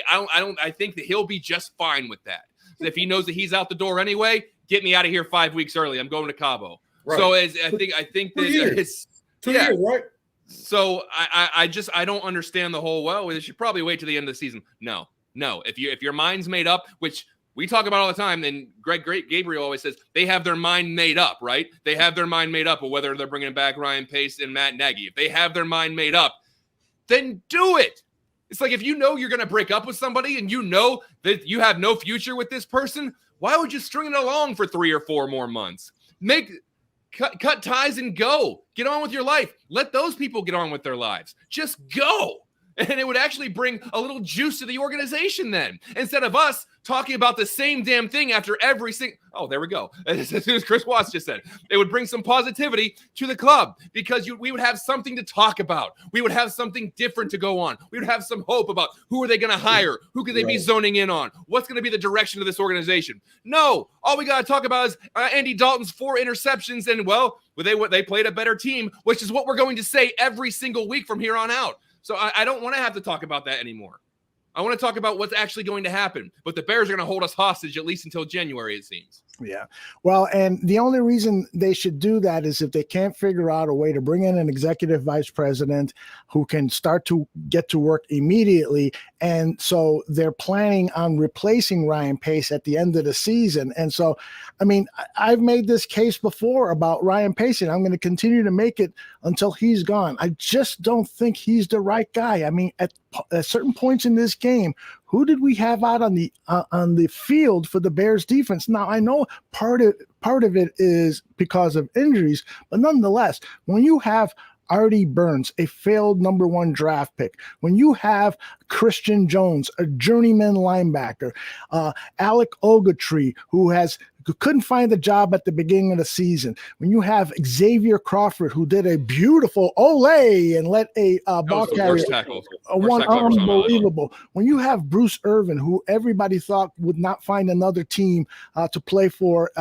I think that he'll be just fine with that. If he knows that he's out the door anyway, get me out of here 5 weeks early. I'm going to Cabo. Right. So I think that it's 2 years, right? So I don't understand the whole, well, they should probably wait to the end of the season. No. If your mind's made up, which we talk about all the time, then Gabriel always says they have their mind made up, right? They have their mind made up of whether they're bringing back Ryan Pace and Matt Nagy. If they have their mind made up, then do it. It's like if you know you're going to break up with somebody and you know that you have no future with this person, why would you string it along for 3 or 4 more months? Cut ties and go. Get on with your life. Let those people get on with their lives. Just go. And it would actually bring a little juice to the organization then. Instead of us talking about the same damn thing after every single... Oh, there we go. As soon as Chris Watts just said. It would bring some positivity to the club because we would have something to talk about. We would have something different to go on. We would have some hope about who are they going to hire? Who could they be zoning in on? What's going to be the direction of this organization? No. All we got to talk about is Andy Dalton's 4 interceptions and, well, they played a better team, which is what we're going to say every single week from here on out. So I don't want to have to talk about that anymore. I want to talk about what's actually going to happen. But the Bears are going to hold us hostage at least until January, it seems. Yeah. Well, and the only reason they should do that is if they can't figure out a way to bring in an executive vice president who can start to get to work immediately. And so they're planning on replacing Ryan Pace at the end of the season. And so, I mean, I've made this case before about Ryan Pace, and I'm going to continue to make it until he's gone. I just don't think he's the right guy. I mean, at certain points in this game, who did we have out on the field for the Bears defense? Now, I know part of it is because of injuries, but nonetheless, when you have Artie Burns, a failed number 1 draft pick, when you have Christian Jones, a journeyman linebacker, Alec Ogletree, who couldn't find a job at the beginning of the season, when you have Xavier Crawford, who did a beautiful ole and let a ball carrier, unbelievable. When you have Bruce Irvin, who everybody thought would not find another team to play for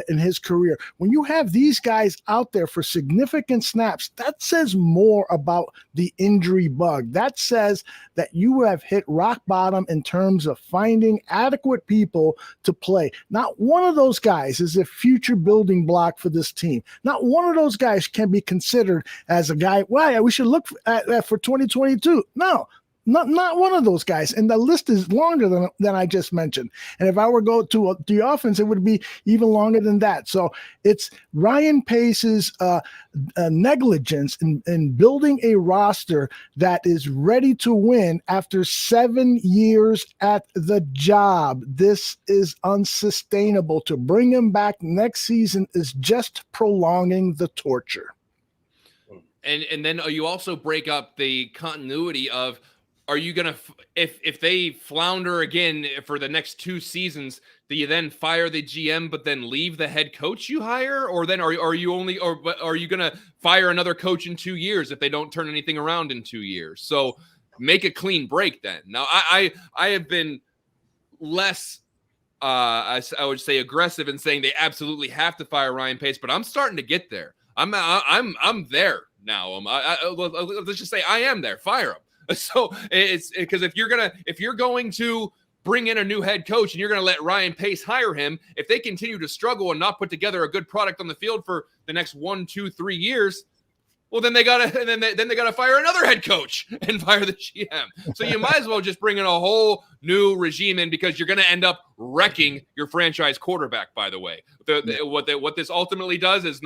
in his career, when you have these guys out there for significant snaps, that says more about the injury bug. That says that you have hit rock bottom in terms of finding adequate people to play. Not one of those guys is a future building block for this team. Not one of those guys can be considered as a guy, well, we should look at that for 2022. No. Not one of those guys. And the list is longer than I just mentioned. And if I were to go to the offense, it would be even longer than that. So it's Ryan Pace's negligence in building a roster that is ready to win after 7 years at the job. This is unsustainable. To bring him back next season is just prolonging the torture. And then you also break up the continuity of are you gonna if they flounder again for the next 2 seasons? Do you then fire the GM, but then leave the head coach you hire, or then are you gonna fire another coach in 2 years if they don't turn anything around in 2 years? So make a clean break then. Now I have been less I would say aggressive in saying they absolutely have to fire Ryan Pace, but I'm starting to get there. I'm there now. Let's just say I am there. Fire him. So it's because if you're going to bring in a new head coach and you're going to let Ryan Pace hire him, if they continue to struggle and not put together a good product on the field for the next 1, 2, 3 years, well, then they gotta fire another head coach and fire the GM. So you might as well just bring in a whole new regime in, because you're going to end up wrecking your franchise quarterback. By the way, what this ultimately does is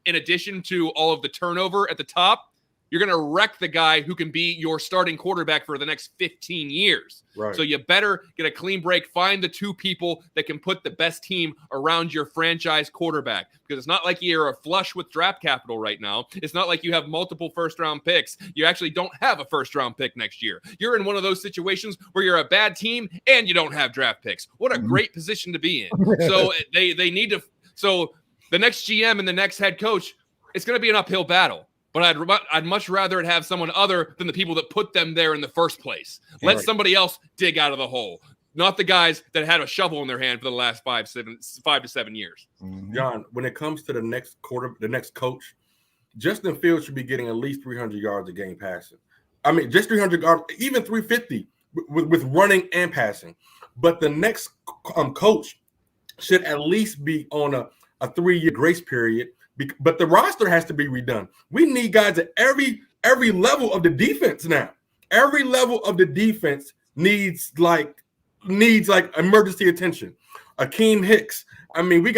in addition to all of the turnover at the top, you're going to wreck the guy who can be your starting quarterback for the next 15 years. Right. So you better get a clean break. Find the 2 people that can put the best team around your franchise quarterback, because it's not like you're flush with draft capital right now. It's not like you have multiple first-round picks. You actually don't have a first-round pick next year. You're in one of those situations where you're a bad team and you don't have draft picks. What a great position to be in. So they need to – so the next GM and the next head coach, it's going to be an uphill battle. But I'd much rather it have someone other than the people that put them there in the first place. Let somebody else dig out of the hole, not the guys that had a shovel in their hand for the last 5 to 7 years. John, when it comes to the next coach, Justin Fields should be getting at least 300 yards a game passing. I mean, just 300 yards, even 350 with running and passing. But the next coach should at least be on a 3-year grace period. But the roster has to be redone. We need guys at every level of the defense now. Every level of the defense needs like emergency attention. Akeem Hicks. I mean, we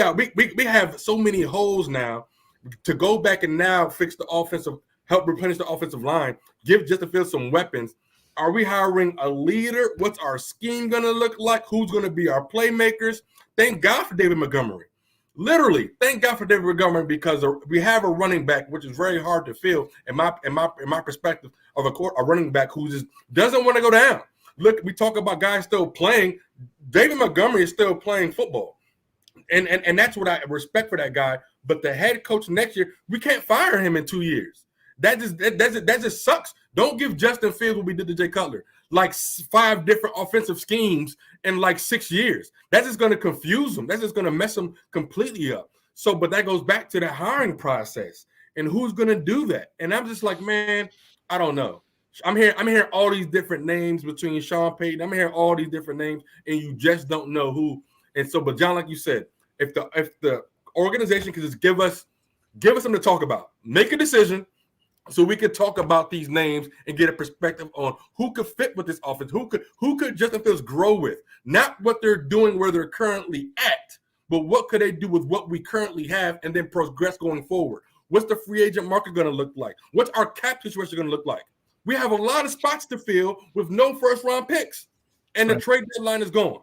have so many holes now to go back and now fix the offensive, help replenish the offensive line, give Justin Fields some weapons. Are we hiring a leader? What's our scheme going to look like? Who's going to be our playmakers? Thank God for David Montgomery. Literally, thank God for David Montgomery, because we have a running back, which is very hard to fill in my perspective, of a running back who just doesn't want to go down. Look, we talk about guys still playing. David Montgomery is still playing football, and that's what I respect for that guy. But the head coach next year, we can't fire him in 2 years. That just sucks. Don't give Justin Fields what we did to Jay Cutler, like 5 different offensive schemes in like 6 years. That's just going to confuse them. That's just going to mess them completely up. So, but that goes back to the hiring process and who's going to do that. And I'm just like, man, I don't know. I'm hearing all these different names between Sean Payton. I'm hearing all these different names, and you just don't know who. And so, but John, like you said, if the organization could just give us something to talk about, make a decision, so we could talk about these names and get a perspective on who could fit with this offense, who could Justin Fields grow with, not what they're doing where they're currently at, but what could they do with what we currently have and then progress going forward. What's the free agent market going to look like? What's our cap situation going to look like? We have a lot of spots to fill with no first-round picks, and the trade deadline is gone.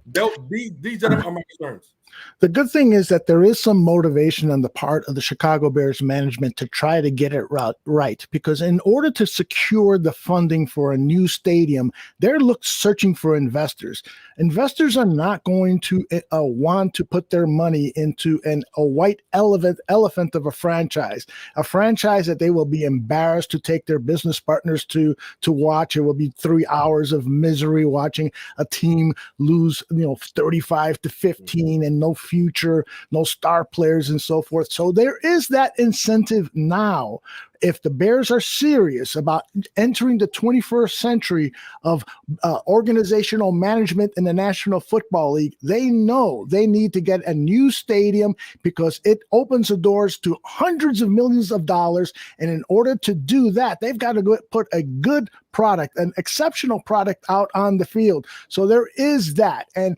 These are my concerns. The good thing is that there is some motivation on the part of the Chicago Bears management to try to get it right, because in order to secure the funding for a new stadium, they're searching for investors. Investors are not going to want to put their money into a white elephant of a franchise that they will be embarrassed to take their business partners to watch. It will be 3 hours of misery watching a team lose 35-15 and no future, no star players and so forth. So there is that incentive now. If the Bears are serious about entering the 21st century of organizational management in the National Football League, they know they need to get a new stadium, because it opens the doors to hundreds of millions of dollars. And in order to do that, they've got to put a good product, an exceptional product out on the field. So there is that. And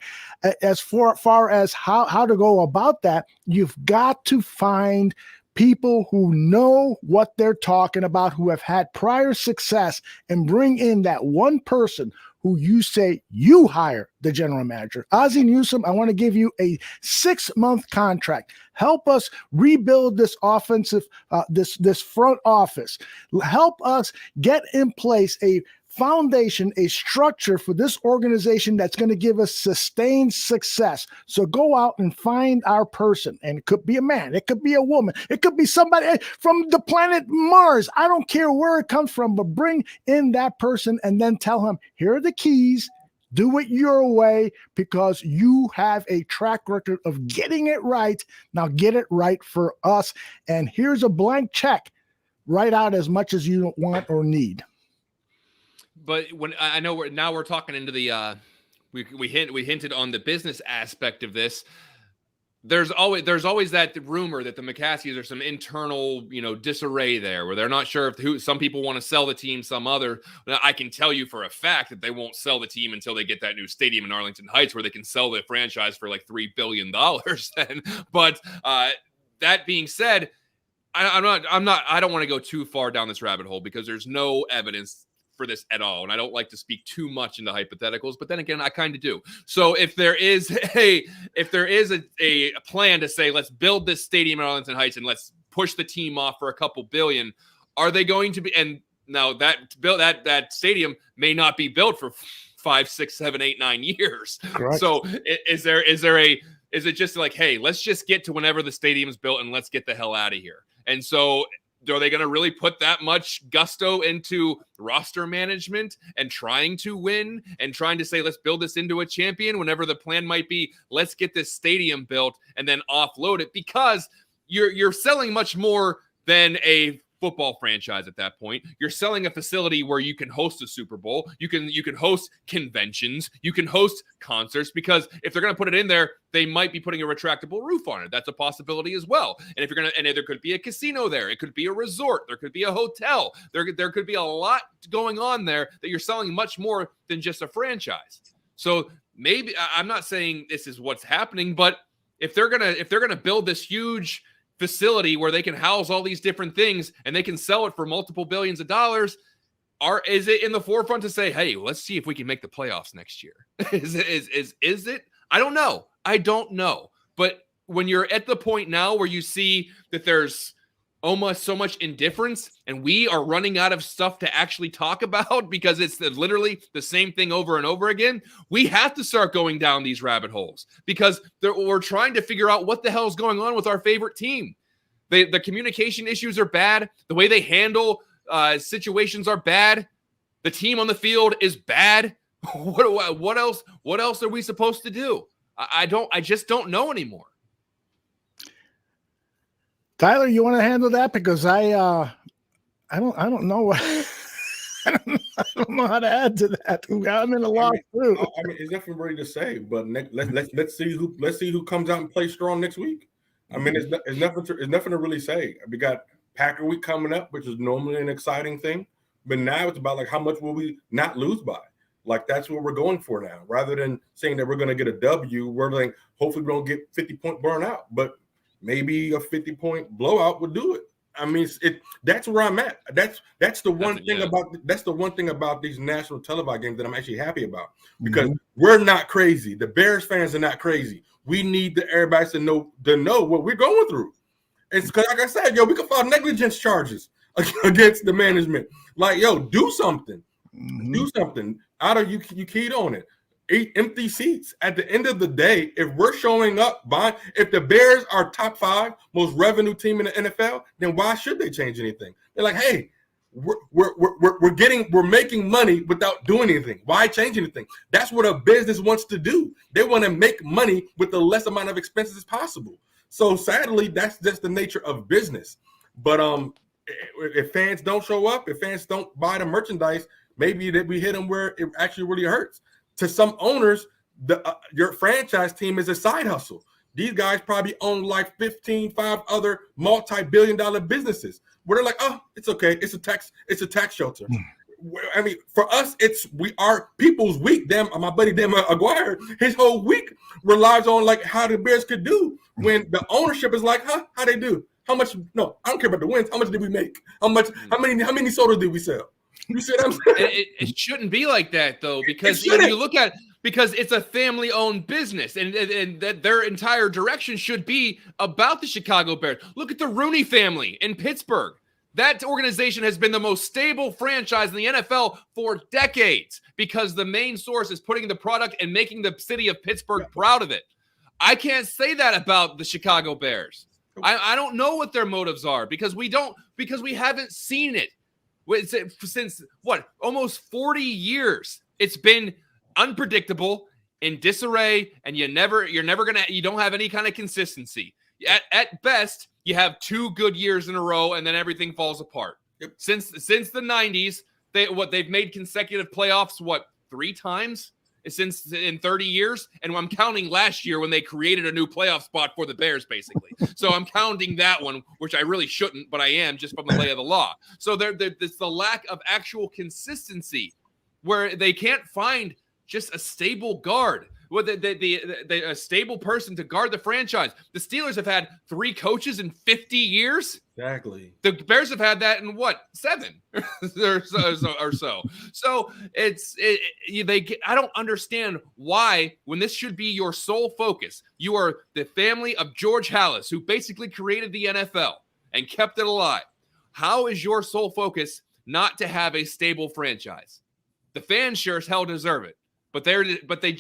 as far as how to go about that, you've got to find people who know what they're talking about, who have had prior success, and bring in that one person who you say you hire the general manager. Ozzie Newsome, I want to give you a 6-month contract. Help us rebuild this offensive, this front office. Help us get in place a foundation, a structure for this organization that's going to give us sustained success. So go out and find our person. And it could be a man, it could be a woman, it could be somebody from the planet Mars. I don't care where it comes from, but bring in that person and then tell him, here are the keys. Do it your way because you have a track record of getting it right. Now get it right for us. And here's a blank check. Write out as much as you want or need. But when I know we're talking into the we hinted on the business aspect of this. There's always that rumor that the McCaskies are some internal, disarray there where they're not sure if some people want to sell the team, some other. Now, I can tell you for a fact that they won't sell the team until they get that new stadium in Arlington Heights where they can sell the franchise for like $3 billion then. But that being said, I don't want to go too far down this rabbit hole because there's no evidence for this at all. And I don't like to speak too much into hypotheticals, but then again, I kind of do. So if there is a plan to say, let's build this stadium in Arlington Heights and let's push the team off for a couple billion, are they going to be, and now that stadium may not be built for 5, 6, 7, 8, 9 years. Correct. So is it just like, hey, let's just get to whenever the stadium's built and let's get the hell out of here? And so are they going to really put that much gusto into roster management and trying to win and trying to say, let's build this into a champion whenever the plan might be, let's get this stadium built and then offload it? Because you're selling much more than a football franchise at that point. You're selling a facility where you can host a Super Bowl. You can host conventions. You can host concerts, because if they're going to put it in there, they might be putting a retractable roof on it. That's a possibility as well. And there could be a casino there. It could be a resort. There could be a hotel. There could be a lot going on there that you're selling much more than just a franchise. So maybe I'm not saying this is what's happening, but if they're gonna build this huge facility where they can house all these different things and they can sell it for multiple billions of dollars, is it in the forefront to say, hey, let's see if we can make the playoffs next year? Is it? I don't know. But when you're at the point now where you see that there's almost so much indifference and we are running out of stuff to actually talk about because it's literally the same thing over and over again, we have to start going down these rabbit holes because we're trying to figure out what the hell is going on with our favorite team. The communication issues are bad. The way they handle situations are bad. The team on the field is bad. What else are we supposed to do? I just don't know anymore. Tyler, you want to handle that? Because I don't know what I don't know how to add to that. I'm in a loss too. I mean, it's nothing ready to say, but let's see who comes out and plays strong next week. I mean, it's nothing to really say. We got Packer week coming up, which is normally an exciting thing, but now it's about like how much will we not lose by? Like that's what we're going for now. Rather than saying that we're going to get a W, we're like hopefully we don't get 50-point burnout, but maybe a 50-point blowout would do it. I mean, that's where I'm at. That's the one thing about these national televised games that I'm actually happy about, because we're not crazy. The Bears fans are not crazy. We need everybody to know what we're going through. It's because, like I said, we can file negligence charges against the management. Like, do something. Do something. You keyed on it. 8 empty seats. At the end of the day, if we're showing up, if the Bears are top 5 most revenue team in the NFL, then why should they change anything? They're like, hey, we're making money without doing anything. Why change anything? That's what a business wants to do. They want to make money with the less amount of expenses as possible. So sadly, that's just the nature of business. But if fans don't show up, if fans don't buy the merchandise, maybe that we hit them where it actually really hurts. To some owners, your franchise team is a side hustle. These guys probably own like 5 other multi-billion-dollar businesses where they're like, oh, it's okay. It's a tax shelter. I mean, for us, we are people's week. My buddy Dan Aguirre, his whole week relies on like how the Bears could do when the ownership is like, how they do? How much? No, I don't care about the wins. How much did we make? How many sodas did we sell? You see what I'm saying? It shouldn't be like that though, because you look at because it's a family-owned business, and that their entire direction should be about the Chicago Bears. Look at the Rooney family in Pittsburgh. That organization has been the most stable franchise in the NFL for decades because the main source is putting the product and making the city of Pittsburgh proud of it. I can't say that about the Chicago Bears. I don't know what their motives are because we haven't seen it. Since almost 40 years. It's been unpredictable, in disarray, and you don't have any kind of consistency. At best, you have 2 good years in a row, and then everything falls apart. Yep. Since the 90s, they've made consecutive playoffs 3 times since in 30 years, and I'm counting last year when they created a new playoff spot for the Bears, basically. So I'm counting that one, which I really shouldn't, but I am just from the lay of the law. So it's the lack of actual consistency where they can't find just a stable guard. Well, a stable person to guard the franchise. The Steelers have had 3 coaches in 50 years. Exactly. The Bears have had that in 7 or so. So I don't understand why, when this should be your sole focus, you are the family of George Halas, who basically created the NFL and kept it alive. How is your sole focus not to have a stable franchise? The fans sure as hell deserve it. But they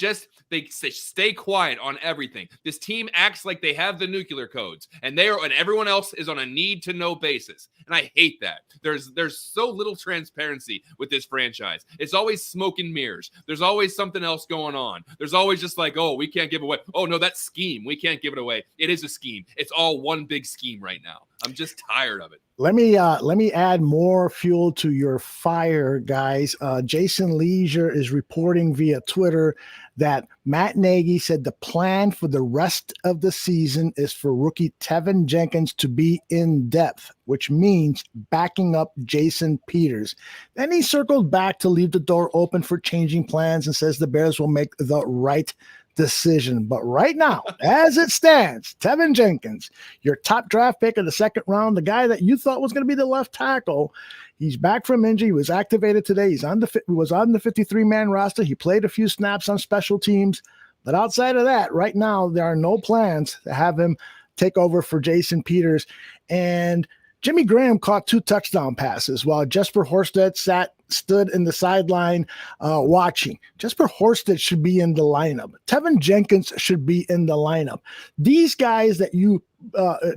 stay quiet on everything. This team acts like they have the nuclear codes, and everyone else is on a need-to-know basis. And I hate that. There's so little transparency with this franchise. It's always smoke and mirrors. There's always something else going on. There's always just like, oh, we can't give away. Oh no, that's scheme. We can't give it away. It is a scheme. It's all one big scheme right now. I'm just tired of it. Let me add more fuel to your fire, guys. Jason Leisure is reporting via Twitter that Matt Nagy said the plan for the rest of the season is for rookie Tevin Jenkins to be in depth, which means backing up Jason Peters. Then he circled back to leave the door open for changing plans and says the Bears will make the right decision. But right now, as it stands, Tevin Jenkins, your top draft pick of the 2nd round, the guy that you thought was going to be the left tackle, he's back from injury. He was activated today. He was on the 53-man roster. He played a few snaps on special teams. But outside of that, right now, there are no plans to have him take over for Jason Peters. And Jimmy Graham caught 2 touchdown passes while Jesper Horsted stood in the sideline watching. Jesper Horsted should be in the lineup. Tevin Jenkins should be in the lineup. These guys that you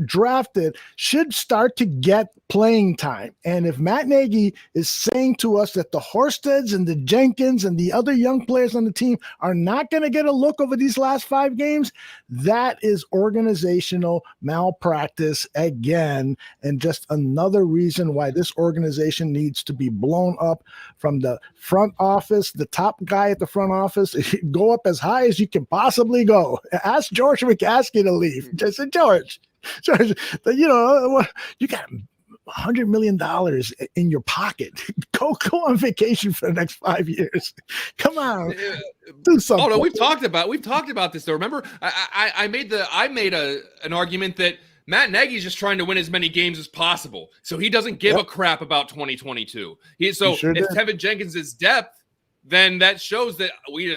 drafted should start to get playing time. And if Matt Nagy is saying to us that the Horsteds and the Jenkins and the other young players on the team are not going to get a look over these last 5 games, that is organizational malpractice again, and just another reason why this organization needs to be blown up from the front office, the top guy at the front office. Go up as high as you can possibly go. Ask George McCaskey to leave. Just say, George, you got $100 million in your pocket. Go on vacation for the next 5 years. Come on, do something. Oh no, we've talked about this though. Remember, I made an argument that Matt Nagy's just trying to win as many games as possible, so he doesn't give a crap about 2022. If Tevin Jenkins is depth, then that shows that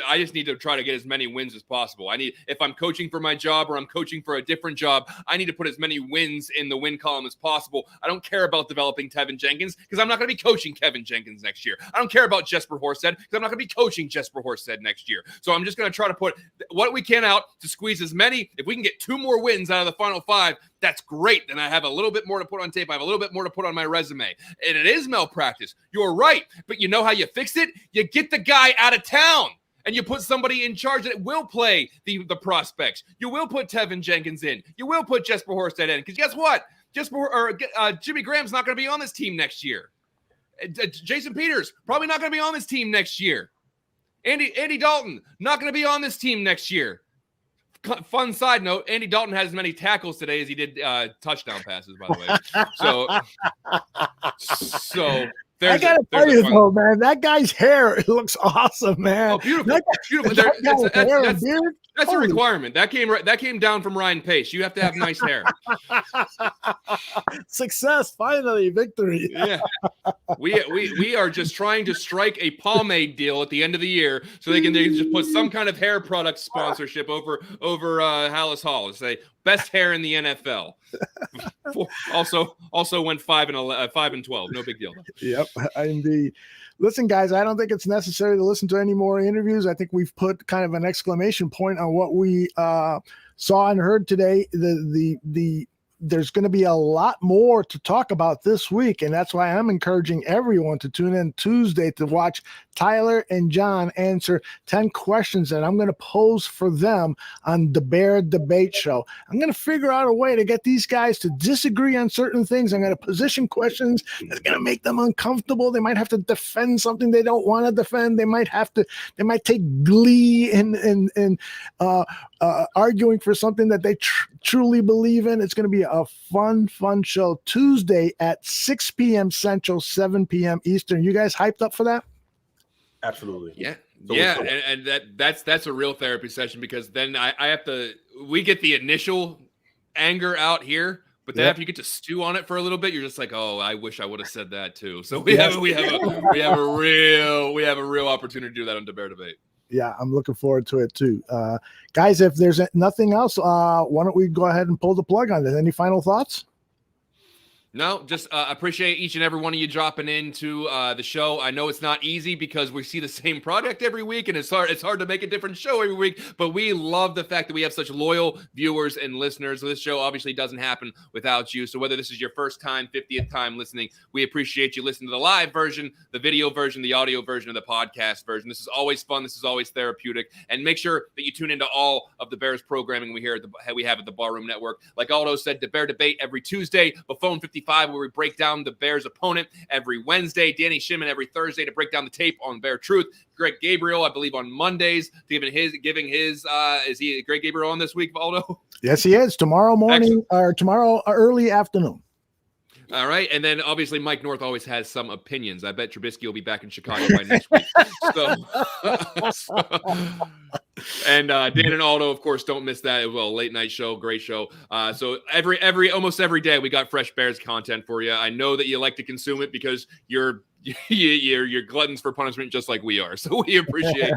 I just need to try to get as many wins as possible. If I'm coaching for my job or I'm coaching for a different job, I need to put as many wins in the win column as possible. I don't care about developing Tevin Jenkins because I'm not going to be coaching Kevin Jenkins next year. I don't care about Jesper Horsted because I'm not going to be coaching Jesper Horsted next year. So I'm just going to try to put what we can out to squeeze as many. If we can get 2 more wins out of the final 5, that's great. Then I have a little bit more to put on tape. I have a little bit more to put on my resume. And it is malpractice. You're right. But you know how you fix it? You get the guy out of town and you put somebody in charge that will play the prospects. You will put Tevin Jenkins in. You will put Jesper Horsted in. Because guess what? Jimmy Graham's not going to be on this team next year. Jason Peters, probably not going to be on this team next year. Andy Dalton, not going to be on this team next year. Fun side note, Andy Dalton has as many tackles today as he did touchdown passes, by the way. So I gotta tell you though, man, that guy's hair, it looks awesome, man. Oh, beautiful. That's a requirement. That came down from Ryan Pace. You have to have nice hair. Success, finally, victory. Yeah. We are just trying to strike a pomade deal at the end of the year so they can just put some kind of hair product sponsorship over Hallis Hall and say, Best hair in the NFL. Also went 5-12. No big deal. Yep, indeed. Listen, guys, I don't think it's necessary to listen to any more interviews. I think we've put kind of an exclamation point on what we saw and heard today. There's going to be a lot more to talk about this week, and that's why I'm encouraging everyone to tune in Tuesday to watch Tyler and John answer 10 questions that I'm going to pose for them on the Bear Debate Show. I'm going to figure out a way to get these guys to disagree on certain things. I'm going to position questions that's going to make them uncomfortable. They might have to defend something they don't want to defend. They might take glee in arguing for something that they truly believe in. It's going to be a fun show Tuesday at 6 p.m. Central, 7 p.m. Eastern. You guys hyped up for that? Absolutely. Yeah. So And that's a real therapy session, because then we get the initial anger out here, but then after you get to stew on it for a little bit, you're just like, oh, I wish I would have said that too. So we have a real opportunity to do that on Bear Debate. Yeah, I'm looking forward to it too. Guys, if there's nothing else, why don't we go ahead and pull the plug on this? Any final thoughts? No, just appreciate each and every one of you dropping into the show. I know it's not easy because we see the same product every week, and it's hard to make a different show every week, but we love the fact that we have such loyal viewers and listeners. So this show obviously doesn't happen without you. So whether this is your first time, 50th time listening, we appreciate you listening to the live version, the video version, the audio version, of the podcast version. This is always fun. This is always therapeutic. And make sure that you tune into all of the Bears programming we have at the Barroom Network. Like Aldo said, the Bear Debate every Tuesday, Buffon 55, where we break down the Bears' opponent every Wednesday. Danny Shimon every Thursday to break down the tape on Bear Truth. Greg Gabriel, I believe, on Mondays, giving his. Is he Greg Gabriel on this week, Aldo? Yes, he is. Tomorrow morning or tomorrow early afternoon. All right. And then obviously Mike North always has some opinions. I bet Trubisky will be back in Chicago by next week. And Dan and Aldo, of course, don't miss that as well. Late night show, great show. So almost every day we got fresh Bears content for you. I know that you like to consume it because you're gluttons for punishment, just like we are. So we appreciate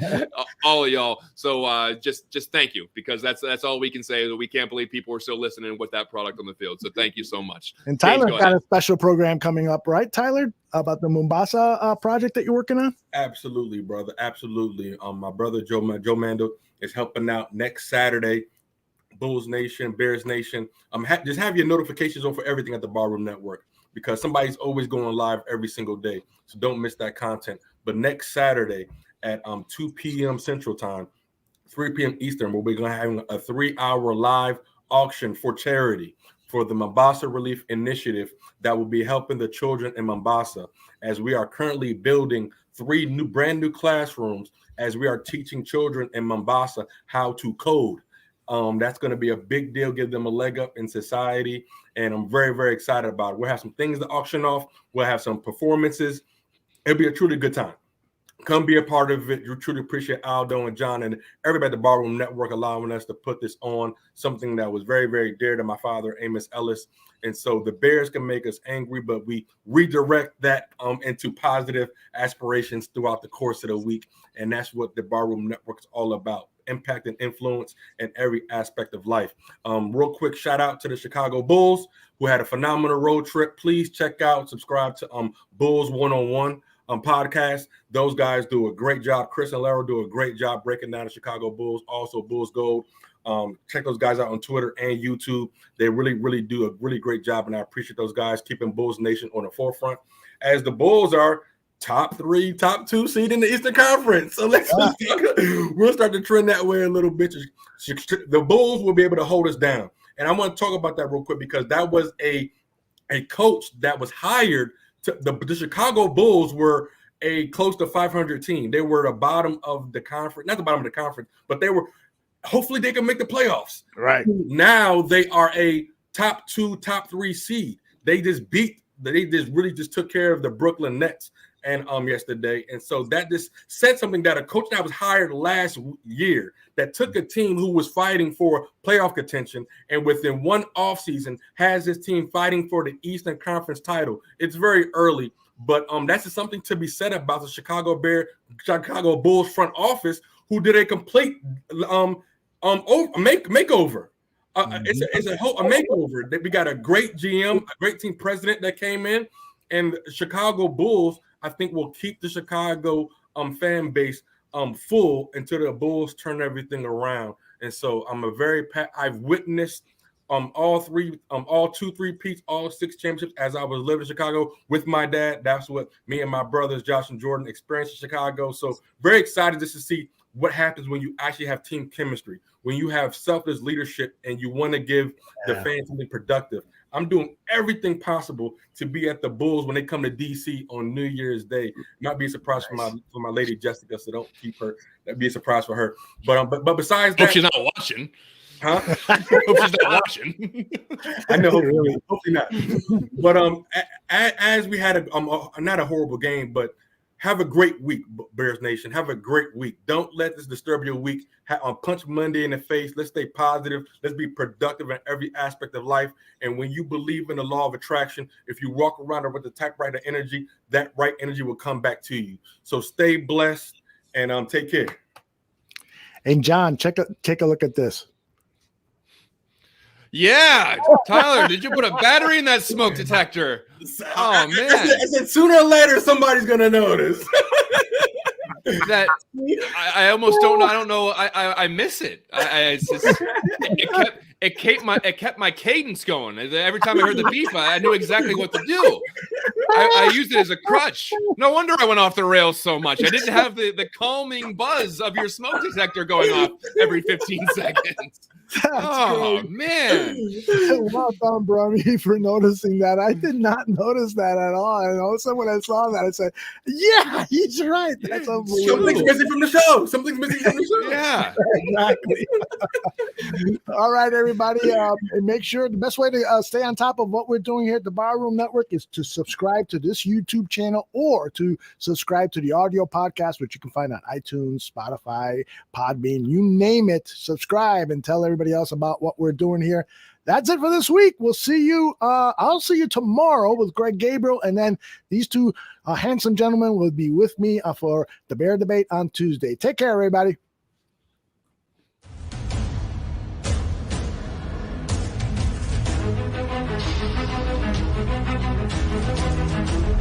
all of y'all. So just thank you, because that's all we can say. That we can't believe people are still listening with that product on the field. So thank you so much. And Tyler got a special program coming up, right, Tyler, about the Mombasa project that you're working on? Absolutely, brother. Absolutely. My brother Joe Mando is helping out next Saturday. Bulls Nation, Bears Nation. Just have your notifications on for everything at the Barroom Network, because somebody's always going live every single day. So don't miss that content. But next Saturday at 2 p.m. Central Time, 3 p.m. Eastern, where we're going to have a 3-hour live auction for charity for the Mombasa Relief Initiative that will be helping the children in Mombasa, as we are currently building 3 brand new classrooms as we are teaching children in Mombasa how to code. That's going to be a big deal, give them a leg up in society, and I'm very, very excited about it. We'll have some things to auction off. We'll have some performances. It'll be a truly good time. Come be a part of it. You truly appreciate Aldo and John and everybody at the Barroom Network allowing us to put this on, something that was very, very dear to my father, Amos Ellis. And so the Bears can make us angry, but we redirect that into positive aspirations throughout the course of the week. And that's what the Barroom Network is all about. Impact and influence in every aspect of life. Real quick shout out to the Chicago Bulls, who had a phenomenal road trip. Please check out, subscribe to Bulls 101 podcast. Those guys do a great job. Chris and Laro do a great job breaking down the Chicago Bulls. Also Bulls Gold. Check those guys out on Twitter and YouTube. They really, really do a really great job, and I appreciate those guys keeping Bulls Nation on the forefront, as the Bulls are top 3, top 2 seed in the Eastern Conference. So we'll start to trend that way a little bit. The Bulls will be able to hold us down. And I want to talk about that real quick, because that was a coach that was hired to the Chicago Bulls were a close to 500 team. They were the bottom of the conference, not the bottom of the conference, but hopefully they can make the playoffs. Right. Now they are a top 2, top 3 seed. They just really took care of the Brooklyn Nets and yesterday. And so that just said something, that a coach that was hired last year that took a team who was fighting for playoff contention, and within one offseason has his team fighting for the Eastern Conference title. It's very early, but that's just something to be said about the Chicago Bulls front office, who did a complete makeover It's a makeover. We got a great GM, a great team president that came in, and Chicago Bulls, I think, will keep the Chicago fan base full until the Bulls turn everything around. And so I've witnessed all 2-3-peats, all 6 championships as I was living in Chicago with my dad. That's what me and my brothers, Josh and Jordan, experienced in Chicago. So very excited just to see what happens when you actually have team chemistry, when you have selfless leadership and you want to give the fans something productive. I'm doing everything possible to be at the Bulls when they come to DC on New Year's Day. Might be a surprise for my lady Jessica, so don't keep her. That'd be a surprise for her. But besides that, hope she's not watching. Huh? Hope she's not watching. I know, hopefully not. But as we had not a horrible game, but have a great week, Bears Nation. Have a great week. Don't let this disturb your week. Punch Monday in the face. Let's stay positive. Let's be productive in every aspect of life. And when you believe in the law of attraction, if you walk around with the typewriter energy, that right energy will come back to you. So stay blessed and take care. And John, take a look at this. Yeah, Tyler, did you put a battery in that smoke detector? Oh man! I said sooner or later somebody's gonna notice. That I almost don't know. I don't know. I miss it. It kept my cadence going. Every time I heard the beep, I knew exactly what to do. I used it as a crutch. No wonder I went off the rails so much. I didn't have the calming buzz of your smoke detector going off every 15 seconds. Great. Man. Well done, Brummy, for noticing that. I did not notice that at all. And all of a sudden when I saw that, I said, yeah, he's right. That's unbelievable. Something's missing from the show. Something's missing from the show. Yeah. Exactly. All right, everybody. And make sure the best way to stay on top of what we're doing here at the Barroom Network is to subscribe to this YouTube channel or to subscribe to the audio podcast, which you can find on iTunes, Spotify, Podbean, you name it. Subscribe and tell everybody else about what we're doing here. That's it for this week. We'll see you. I'll see you tomorrow with Greg Gabriel, and then these two handsome gentlemen will be with me for the Bear Debate on Tuesday. Take care, everybody. Thank you.